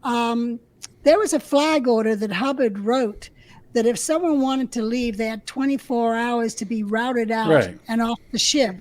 S2: there was a flag order that Hubbard wrote that if someone wanted to leave, they had 24 hours to be routed out and off the ship,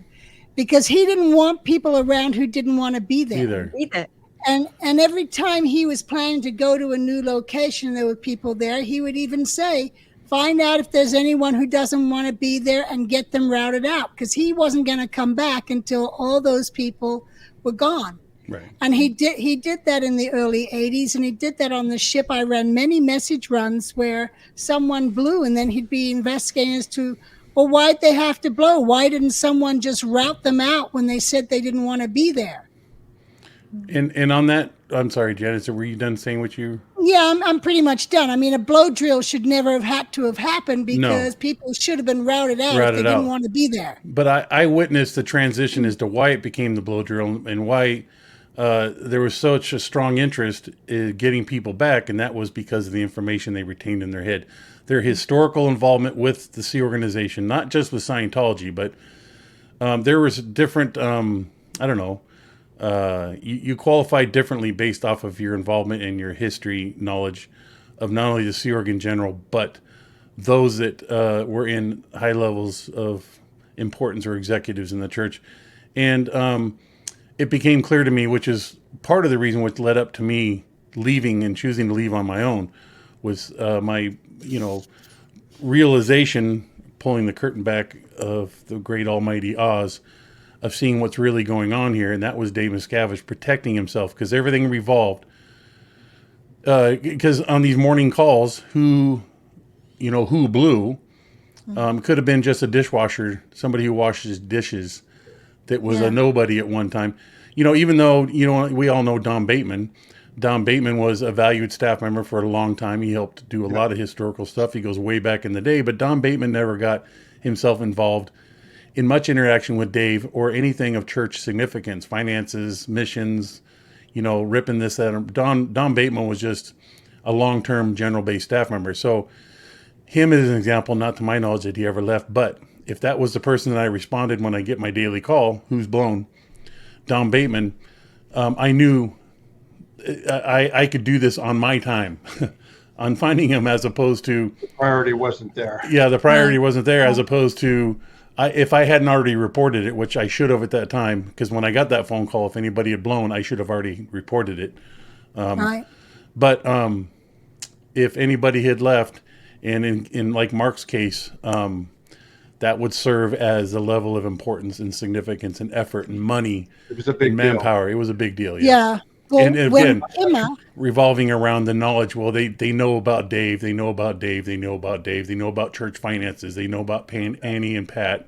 S2: because he didn't want people around who didn't want to be there.
S4: Either.
S2: And every time he was planning to go to a new location, there were people there. He would even say, find out if there's anyone who doesn't want to be there and get them routed out, because he wasn't going to come back until all those people were gone.
S3: Right.
S2: And he did that in the early 80s, and he did that on the ship. I ran many message runs where someone blew, and then he'd be investigating as to, well, why'd they have to blow? Why didn't someone just route them out when they said they didn't want to be there?
S3: And on that, I'm sorry, Janis, were you done saying what you...
S2: Yeah, I'm pretty much done. I mean, a blow drill should never have had to have happened, because people should have been routed out if they didn't want to be there.
S3: But I witnessed the transition as to why it became the blow drill and why there was such a strong interest in getting people back, and that was because of the information they retained in their head. Their historical involvement with the Sea Organization, not just with Scientology, but there was different, I don't know, you qualified differently based off of your involvement and your history knowledge of not only the Sea Org in general, but those that were in high levels of importance or executives in the church. And it became clear to me, which is part of the reason which led up to me leaving and choosing to leave on my own, was my, realization, pulling the curtain back of the great almighty Oz, of seeing what's really going on here. And that was Dave Miscavige protecting himself, because everything revolved. Because on these morning calls, who blew, could have been just a dishwasher, somebody who washes dishes, that was a nobody at one time. Even though, we all know Don Bateman. Don Bateman was a valued staff member for a long time. He helped do a lot of historical stuff. He goes way back in the day, but Don Bateman never got himself involved in much interaction with Dave or anything of church significance, finances, missions, ripping this, that. Don Bateman was just a long-term general base staff member. So him is an example, not to my knowledge that he ever left, but if that was the person that I responded when I get my daily call, who's blown, Don Bateman, I knew I could do this on my time, on finding him, as opposed to...
S1: The priority wasn't there.
S3: Yeah, the priority wasn't there, as opposed to... if I hadn't already reported it, which I should have at that time, because when I got that phone call, if anybody had blown, I should have already reported it. But if anybody had left, and in like Mark's case, that would serve as a level of importance and significance and effort and money.
S1: It was a big
S3: manpower.
S1: deal.
S3: It was a big deal.
S2: Yeah.
S3: Well, and again, revolving around the knowledge. Well, they know about Dave. They know about Dave. They know about Dave. They know about church finances. They know about paying Annie and Pat.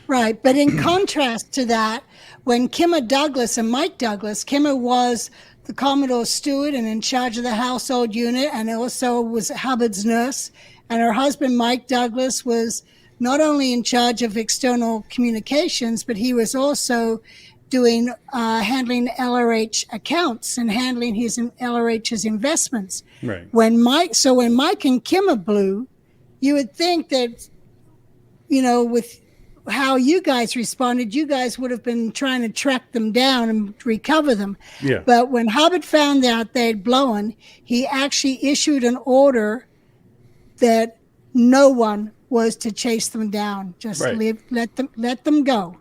S2: Right. But in contrast to that, when Kimmer Douglas and Mike Douglas, Kimmer was the Commodore's steward and in charge of the household unit, and also was Hubbard's nurse. And her husband, Mike Douglas, was not only in charge of external communications, but he was also doing handling LRH accounts and handling his LRH's investments.
S3: Right.
S2: When Mike and Kim are blue, you would think that, with how you guys responded, you guys would have been trying to track them down and recover them.
S3: Yeah.
S2: But when Hubbard found out they'd blown, he actually issued an order that no one was to chase them down. Just let them go.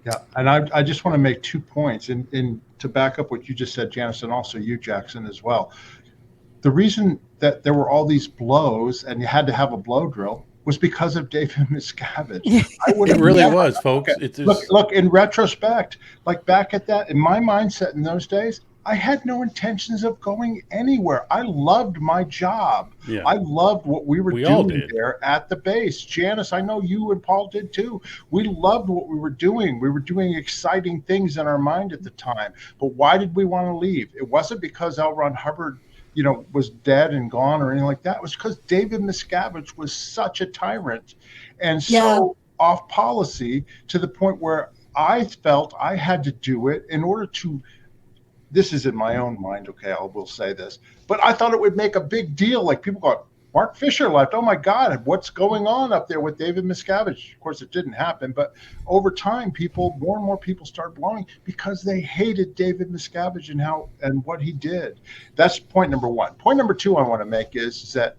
S1: Yeah, and I just want to make 2 points, and to back up what you just said, Janis, and also you, Jackson, as well. The reason that there were all these blows and you had to have a blow drill was because of David Miscavige.
S3: It really was, folks.
S1: Okay. Look, in retrospect, like back at that, in my mindset in those days, I had no intentions of going anywhere. I loved my job.
S3: Yeah.
S1: I loved what we were doing there at the base. Janis, I know you and Paul did too. We loved what we were doing. We were doing exciting things in our mind at the time. But why did we want to leave? It wasn't because L. Ron Hubbard, was dead and gone or anything like that. It was because David Miscavige was such a tyrant and so off policy to the point where I felt I had to do it in order to. This is in my own mind, okay, I will say this, but I thought it would make a big deal. Like people go, Mark Fisher left. Oh my God, what's going on up there with David Miscavige? Of course, it didn't happen, but over time, more and more people started blowing because they hated David Miscavige and what he did. That's point number one. Point number two I want to make is that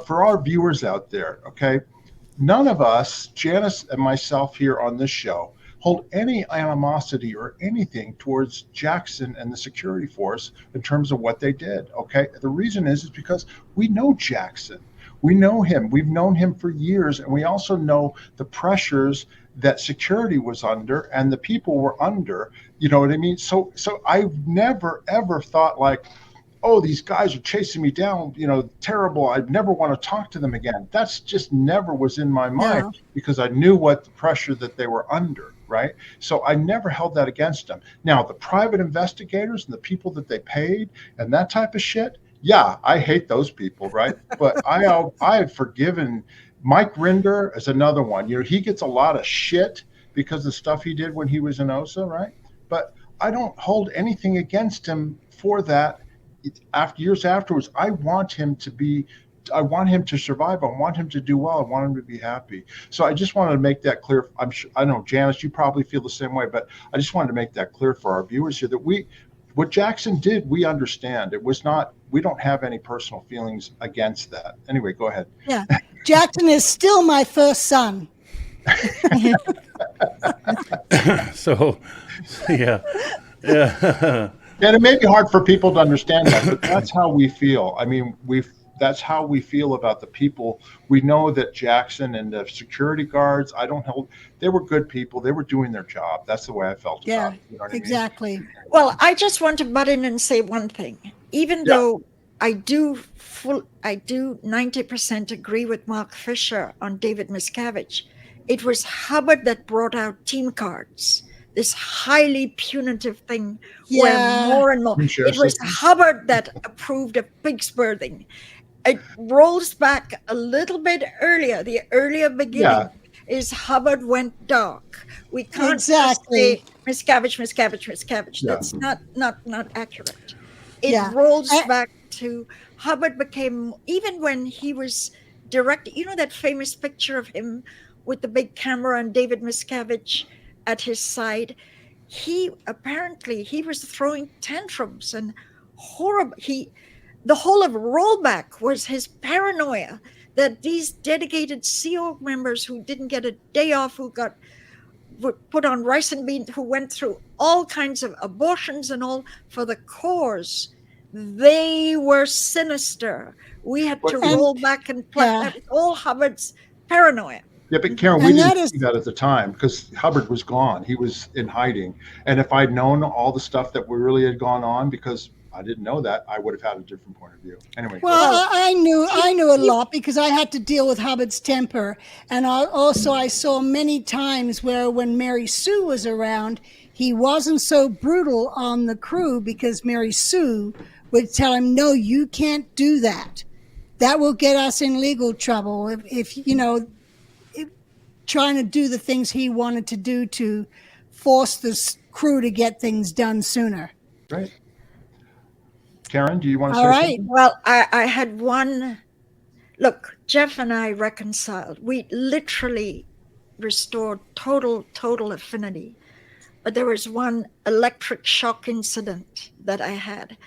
S1: for our viewers out there, okay, none of us, Janis and myself here on this show, hold any animosity or anything towards Jackson and the security force in terms of what they did, okay? The reason is because we know Jackson. We know him. We've known him for years, and we also know the pressures that security was under and the people were under, you know what I mean? So I've never, ever thought like, oh, these guys are chasing me down, terrible. I'd never want to talk to them again. That's just never was in my mind because I knew what the pressure that they were under. Right. So I never held that against them. Now, the private investigators and the people that they paid and that type of shit. Yeah, I hate those people. Right. But I've forgiven. Mike Rinder is another one. He gets a lot of shit because of the stuff he did when he was in OSA. Right. But I don't hold anything against him for that. Years afterwards, I want him to survive. I want him to do well. I want him to be happy. So I just wanted to make that clear. I know, Janis, you probably feel the same way, but I just wanted to make that clear for our viewers here that what Jackson did, we understand. It was not, we don't have any personal feelings against that. Anyway, go ahead.
S2: Yeah. Jackson is still my first son.
S3: So, yeah. Yeah.
S1: And it may be hard for people to understand that, but that's how we feel. I mean, that's how we feel about the people. We know that Jackson and the security guards, they were good people. They were doing their job. That's the way I felt about it. You know what
S2: exactly.
S1: I mean?
S4: Well, I just want to butt in and say one thing. Even though I do 90% agree with Mark Fisher on David Miscavige, it was Hubbard that brought out team cards. This highly punitive thing where more and more. It was Hubbard that approved of pig's birthing. It rolls back a little bit earlier. The earlier beginning is Hubbard went dark. We can't just say Miscavige.
S1: Yeah.
S4: That's not accurate. It rolls back to Hubbard became, even when he was directing, that famous picture of him with the big camera and David Miscavige at his side, he was throwing tantrums and horrible. The whole of rollback was his paranoia that these dedicated Sea Org members who didn't get a day off, who got put on rice and beans, who went through all kinds of abortions and all for the cause, they were sinister. We had to roll back and play. That was all Hubbard's paranoia.
S1: Yeah, but Karen, we didn't see that at the time because Hubbard was gone. He was in hiding. And if I'd known all the stuff that really had gone on, because I didn't know that, I would have had a different point of view. Anyway.
S2: Well, I knew a lot because I had to deal with Hubbard's temper. And I saw many times where when Mary Sue was around, he wasn't so brutal on the crew because Mary Sue would tell him, no, you can't do that. that will get us in legal trouble if trying to do the things he wanted to do to force this crew to get things done sooner.
S1: Right. Karen, do you want to
S2: All
S1: say
S2: right.
S1: something?
S4: Well, I had one. Look, Jeff and I reconciled. We literally restored total affinity. But there was one electric shock incident that I had.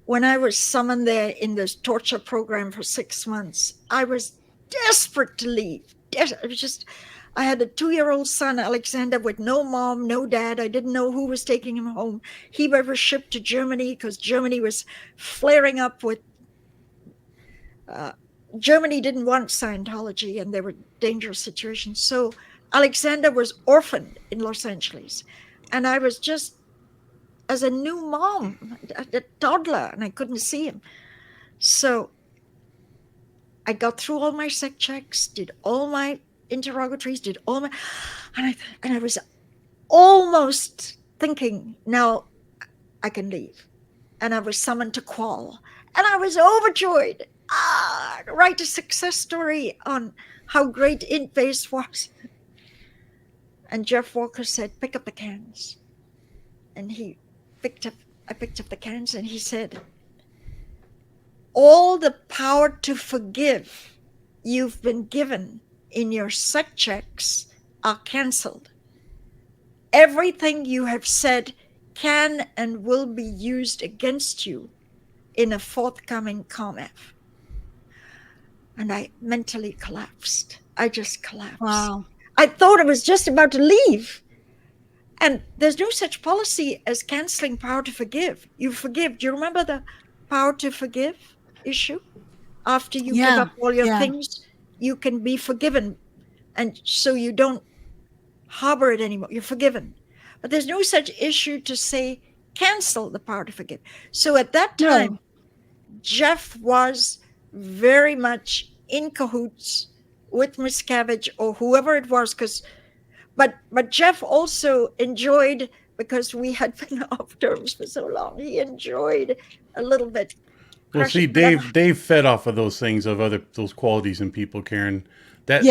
S4: When I was summoned there in this torture program for 6 months, I was desperate to leave. I had a 2-year-old son, Alexander, with no mom, no dad. I didn't know who was taking him home. He was shipped to Germany because Germany was flaring up with. Germany didn't want Scientology, and there were dangerous situations. So Alexander was orphaned in Los Angeles, and I was just as a new mom, a toddler, and I couldn't see him. So I got through all my sec checks, did all my interrogatories, and I was almost thinking, now I can leave. And I was summoned to Qual, and I was overjoyed. Write a success story on how great IntBase was. And Jeff Walker said, pick up the cans. And I picked up the cans, and he said, all the power to forgive you've been given in your sec checks are canceled. Everything you have said can and will be used against you in a forthcoming ComF. And I mentally collapsed. I just collapsed.
S2: Wow.
S4: I thought I was just about to leave. And there's no such policy as canceling power to forgive. You forgive. Do you remember the power to forgive issue? After you give up all your things, you can be forgiven. And so you don't harbor it anymore. You're forgiven. But there's no such issue to say cancel the power to forgive. So at that time, Jeff was very much in cahoots with Miscavige or whoever it was, but Jeff also enjoyed, because we had been off terms for so long, he enjoyed a little bit.
S3: Well, see, Dave fed off of those things, of those qualities in people, Karen. That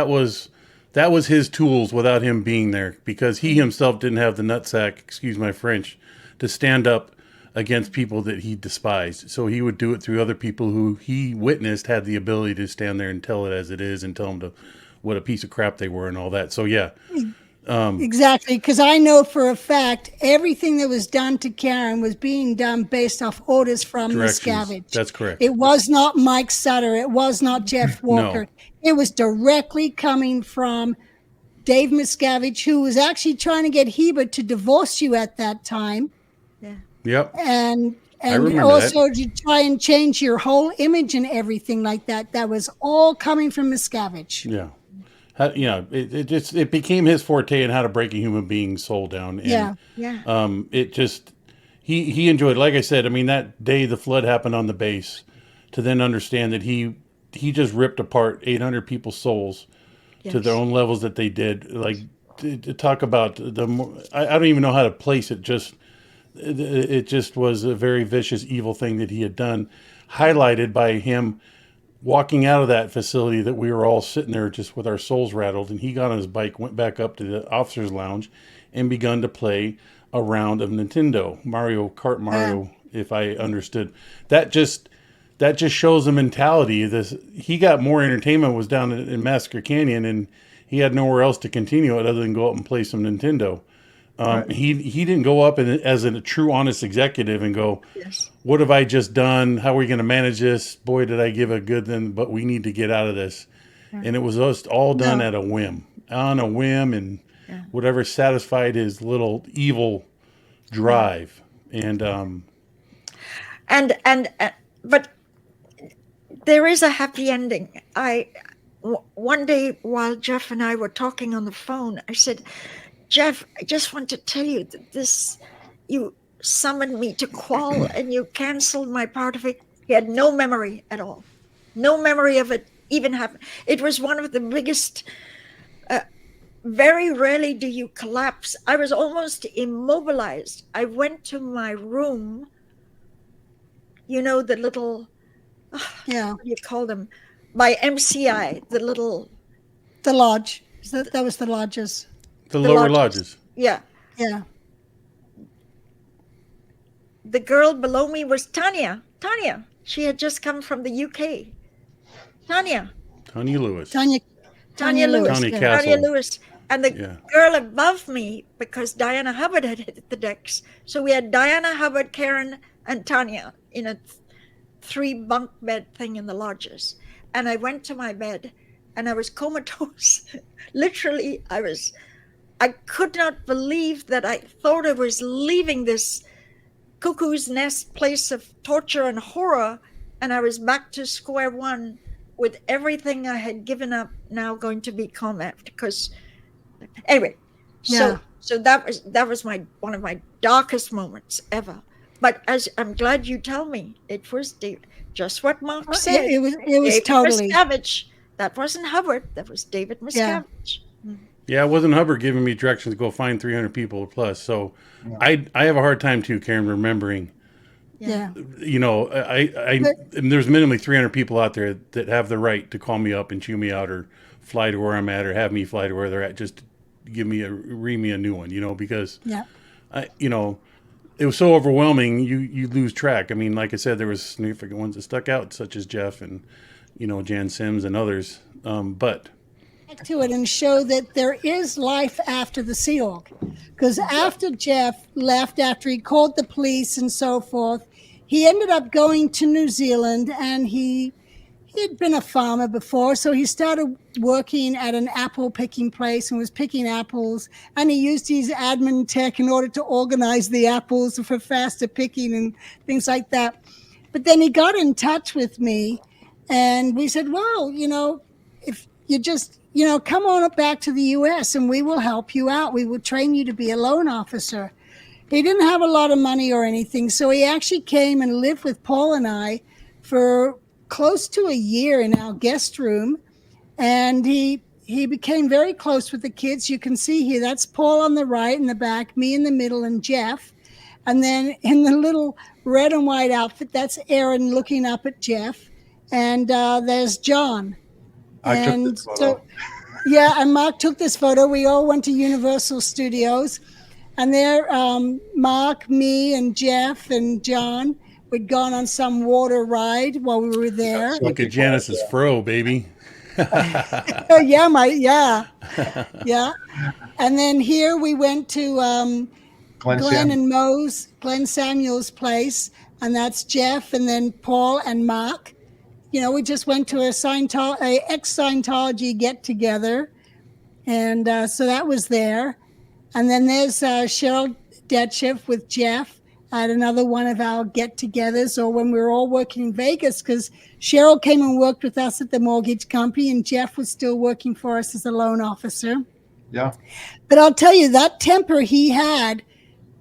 S3: was his tools without him being there, because he himself didn't have the nutsack, excuse my French, to stand up against people that he despised. So he would do it through other people who he witnessed had the ability to stand there and tell it as it is and tell them what a piece of crap they were and all that. So yeah.
S2: Exactly, because I know for a fact everything that was done to Karen was being done based off orders from Miscavige.
S3: That's correct.
S2: It was not Mike Sutter. It was not Jeff Walker. No. It was directly coming from Dave Miscavige, who was actually trying to get Hebert to divorce you at that time.
S4: Yeah.
S3: Yep.
S2: And also to try and change your whole image and everything like that. That was all coming from Miscavige.
S3: Yeah. It became his forte in how to break a human being's soul down. And, he enjoyed, like I said, I mean, that day the flood happened on the base, to then understand that he just ripped apart 800 people's souls to their own levels that they did. Like, to talk about I don't even know how to place it. It just was a very vicious, evil thing that he had done, highlighted by him walking out of that facility that we were all sitting there just with our souls rattled. And he got on his bike, went back up to the officer's lounge, and begun to play a round of Mario Kart, if I understood. That just shows the mentality of this. He got more entertainment, was down in Massacre Canyon, and he had nowhere else to continue it other than go up and play some Nintendo. Right. He didn't go up as a true, honest executive and go, what have I just done? How are we going to manage this? Boy, did I give a good then, but we need to get out of this. Yeah. And it was just all done on a whim, and whatever satisfied his little evil drive. And
S4: but there is a happy ending. One day while Jeff and I were talking on the phone, I said, Jeff, I just want to tell you that you summoned me to Qual and you canceled my part of it. He had no memory at all. No memory of it even happened. It was one of the biggest, very rarely do you collapse. I was almost immobilized. I went to my room, the little
S2: Yeah.
S4: What do you call them? By MCI, the
S2: lodge. That was the lodges.
S3: The lower
S4: lodges.
S3: lodges.
S4: Yeah.
S2: Yeah.
S4: The girl below me was Tanya. Tanya. She had just come from the UK. Tanya.
S3: Tanya Lewis.
S4: Tanya Lewis.
S3: Tanya Castle.
S4: Tanya Lewis. And the girl above me, because Diana Hubbard had hit the decks. So we had Diana Hubbard, Karen, and Tanya in a 3-bunk bed thing in the lodges. And I went to my bed and I was comatose. Literally, I could not believe that I thought I was leaving this cuckoo's nest place of torture and horror, and I was back to square one with everything I had given up now going to be combat. Because anyway, so that was one of my darkest moments ever. But as I'm glad you tell me, it was just what Mark said.
S2: It was
S4: David
S2: totally
S4: Miscavige. That wasn't Hubbard. That was David Miscavige.
S3: Yeah, it wasn't Hubbard giving me directions to go find 300 people plus. So I have a hard time too, Karen, remembering.
S2: Yeah.
S3: You know, and there's minimally 300 people out there that have the right to call me up and chew me out or fly to where I'm at or have me fly to where they're at just to read me a new one, you know, because it was so overwhelming, you lose track. I mean, like I said, there was significant ones that stuck out, such as Jeff and, you know, Jan Sims and others. But
S2: to it and show that there is life after the Sea Org. Because after Jeff left, after he called the police and so forth, he ended up going to New Zealand, and he had been a farmer before, so he started working at an apple picking place and was picking apples, and he used his admin tech in order to organize the apples for faster picking and things like that. But then he got in touch with me, and we said, well, you know, if you just, you know, come on up back to the U.S. and we will help you out. We will train you to be a loan officer. He didn't have a lot of money or anything, so he actually came and lived with Paul and I for close to a year in our guest room, and he became very close with the kids. You can see here, that's Paul on the right in the back, me in the middle, and Jeff. And then in the little red and white outfit, that's Aaron looking up at Jeff. And there's John.
S1: I took this photo.
S2: And Mark took this photo. We all went to Universal Studios. And there, Mark, me, and Jeff, and John, we'd gone on some water ride while we were there.
S3: Look at Janis's fro, baby.
S2: Yeah. And then here we went to Glenn Samuel's place, and that's Jeff, and then Paul and Mark. You know, we just went to a ex-Scientology get-together, and so that was there. And then there's Cheryl Detchiff with Jeff at another one of our get-togethers, or when we were all working in Vegas, because Cheryl came and worked with us at the mortgage company, and Jeff was still working for us as a loan officer.
S1: Yeah.
S2: But I'll tell you, that temper he had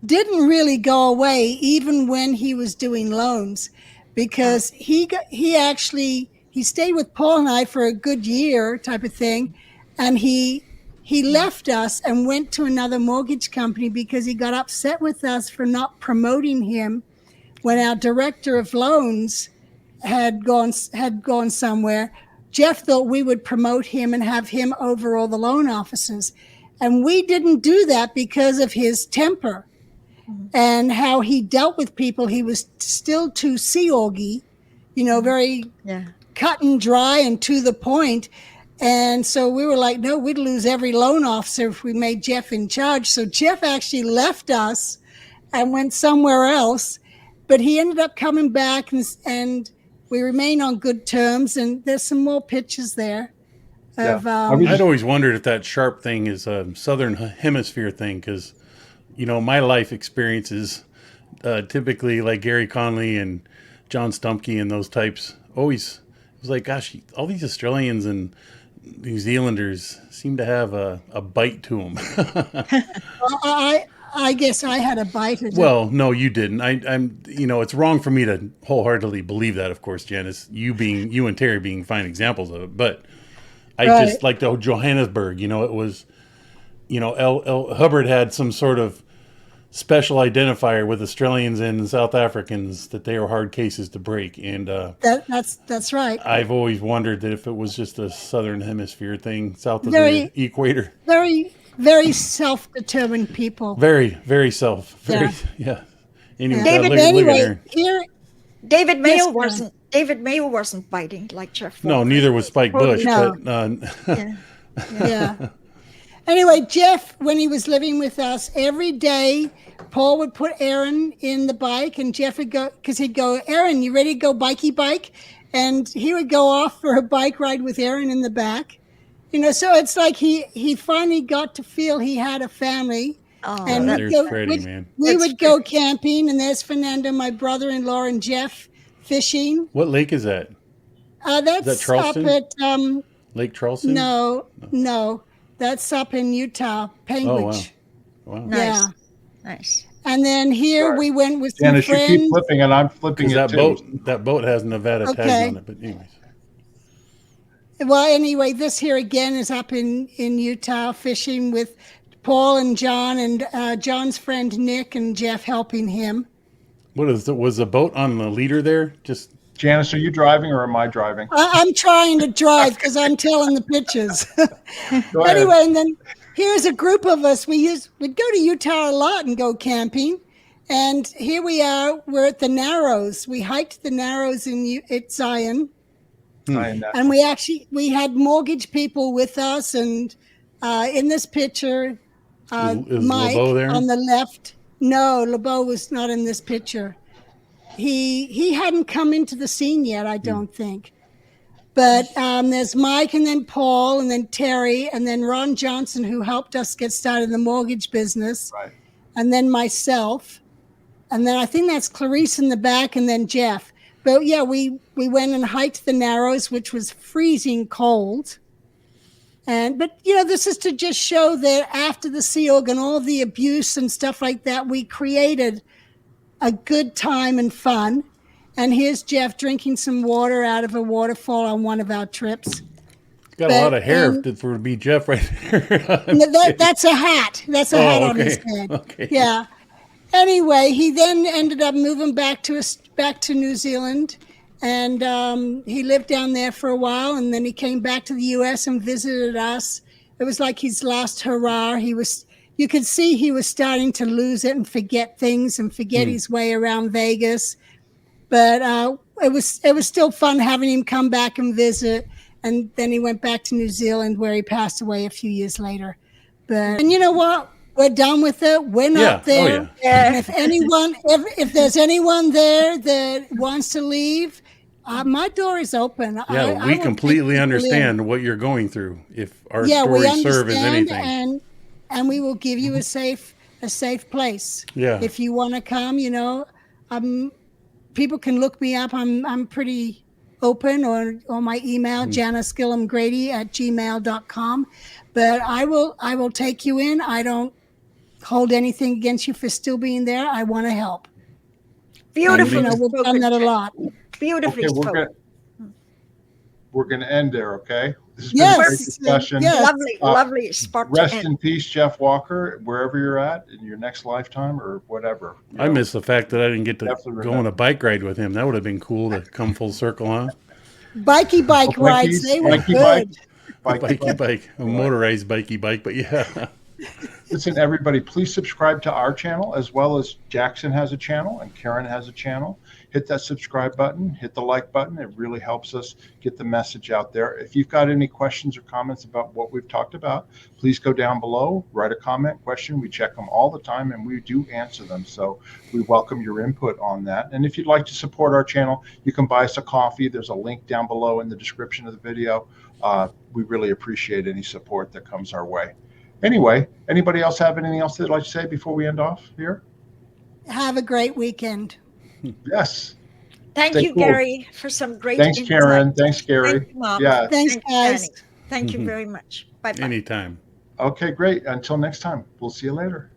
S2: didn't really go away even when he was doing loans, because he stayed with Paul and I for a good year type of thing, and he left us and went to another mortgage company because he got upset with us for not promoting him when our director of loans had gone somewhere. Jeff thought we would promote him and have him over all the loan officers. And we didn't do that because of his temper and how he dealt with people. He was still too Sea Orgy, you know, very cut and dry and to the point. And so we were like, no, we'd lose every loan officer if we made Jeff in charge. So Jeff actually left us and went somewhere else, but he ended up coming back, and we remain on good terms. And there's some more pictures there.
S3: I'd always wondered if that sharp thing is a Southern Hemisphere thing, because, you know, my life experiences typically like Gary Conley and John Stumpke and those types always, it was like, gosh, all these Australians and New Zealanders seem to have a bite to them.
S2: I guess I had a bite.
S3: Well, no, you didn't. I'm, you know, it's wrong for me to wholeheartedly believe that, of course, Janis, you and Terry being fine examples of it. But I just like the Johannesburg, you know, it was, you know, Hubbard had some sort of special identifier with Australians and South Africans, that they are hard cases to break. And
S2: that's right.
S3: I've always wondered that if it was just a Southern Hemisphere thing, south of
S2: Very-
S3: the equator.
S2: Very, very self-determined people.
S3: Very, very self. Very, yeah. Anyway,
S4: David,
S3: look at
S2: Anyway,
S3: her.
S2: here,
S4: David
S2: Yes,
S4: Mayo
S2: ma'am.
S4: wasn't. David Mayo wasn't biting like Jeff.
S3: No,
S4: Walker.
S3: neither was Spike Bush.
S2: No.
S3: But
S4: Yeah.
S2: yeah. Anyway, Jeff, when he was living with us, every day Paul would put Aaron in the bike, and Jeff would go, because he'd go, Aaron, you ready to go bikey bike? And he would go off for a bike ride with Aaron in the back. You know, so it's like he finally got to feel he had a family.
S4: Oh,
S2: And
S3: yeah,
S2: we'd
S3: there's
S2: go-
S3: Freddie,
S2: we'd-
S3: man.
S2: We
S4: That's
S2: would go camping, and there's Fernando, my brother-in-law, and Jeff fishing.
S3: What lake is that?
S2: That's
S3: that Charleston?
S2: up at,
S3: Lake Charleston?
S2: no, that's up in Utah, Penguich.
S3: Wow.
S4: nice,
S2: Yeah.
S4: nice.
S2: And then here
S1: Sorry.
S2: we went with some
S1: Janice, you keep
S2: friends.
S1: flipping and I'm flipping
S3: Because
S1: it
S3: that
S1: too.
S3: boat has Nevada
S2: Okay.
S3: tags on it. But anyways.
S2: Well, anyway, this here again is up in Utah fishing with Paul and John, and John's friend Nick and Jeff helping him.
S3: What is it? Was the boat on the leader there? Just
S1: Janice, are you driving or am I driving?
S2: I'm trying to drive because I'm telling the pictures.
S1: Go ahead.
S2: Anyway, and then here's a group of us. We'd go to Utah a lot and go camping. And here we are. We're at the Narrows. We hiked the Narrows at Zion. And we had mortgage people with us. And in this picture,
S3: Is
S2: Mike
S3: LeBeau there?
S2: on the left. No, LeBeau was not in this picture. He hadn't come into the scene yet, I don't think. But there's Mike, and then Paul, and then Terry, and then Ron Johnson, who helped us get started in the mortgage business,
S1: Right.
S2: and then myself, and then I think that's Clarice in the back, and then Jeff. But yeah, we went and hiked the Narrows, which was freezing cold. But you know, this is to just show that after the Sea Org and all the abuse and stuff like that, we created a good time and fun. And here's Jeff drinking some water out of a waterfall on one of our trips.
S3: got a lot of hair for to be Jeff right there.
S2: That's a hat. That's a hat on his head.
S3: Okay.
S2: Yeah. Anyway, he then ended up moving back to New Zealand, and he lived down there for a while, and then he came back to the U.S. and visited us. It was like his last hurrah. You could see he was starting to lose it and forget things and forget his way around Vegas. But it was still fun having him come back and visit. And then he went back to New Zealand, where he passed away a few years later. And you know what? We're done with it. We're not there.
S3: Oh, yeah.
S2: And if there's anyone there that wants to leave, my door is open.
S3: Yeah,
S2: I
S3: we
S2: will
S3: completely
S2: take people
S3: understand
S2: in.
S3: what you're going through. If our
S2: Yeah, we
S3: stories serve as
S2: understand,
S3: anything.
S2: and we will give you a safe place.
S3: Yeah.
S2: If you want to come, you know, people can look me up. I'm pretty open, or my email, janisgilhamgrady@gmail.com. But I will take you in. I don't hold anything against you for still being there. I want to help.
S4: Beautiful.
S2: You know, we've done that a lot.
S4: Beautifully
S1: Okay,
S4: spoken.
S1: we're gonna end there, okay? This has
S2: Yes.
S1: been a great discussion.
S2: Yes.
S4: Lovely spot to
S1: Rest
S4: end.
S1: in peace, Jeff Walker, wherever you're at in your next lifetime or whatever. You
S3: I
S1: know,
S3: miss the fact that I didn't get to
S1: Definitely
S3: go on a bike ride with him. That would have been cool to come full circle, huh?
S2: Bikey bike
S1: Oh,
S2: rides, they were
S1: bikey
S2: good.
S3: Bikey bike, a motorized bikey bike, but yeah.
S1: Listen, everybody, please subscribe to our channel, as well as Jackson has a channel and Karen has a channel. Hit that subscribe button, hit the like button. It really helps us get the message out there. If you've got any questions or comments about what we've talked about, please go down below, write a comment, question. We check them all the time, and we do answer them. So we welcome your input on that. And if you'd like to support our channel, you can buy us a coffee. There's a link down below in the description of the video. We really appreciate any support that comes our way. Anyway, anybody else have anything else they'd like to say before we end off here?
S2: Have a great weekend.
S1: Yes.
S4: Thank
S1: Stay
S4: you,
S1: cool.
S4: Gary, for some great
S1: Thanks,
S4: insight.
S1: Karen. Thanks, Gary.
S4: Thank you, Mom.
S1: Yeah.
S2: Thanks,
S4: Thank
S2: guys.
S4: Janis. Thank you very much. Bye-bye.
S3: Anytime.
S1: Okay, great. Until next time, we'll see you later.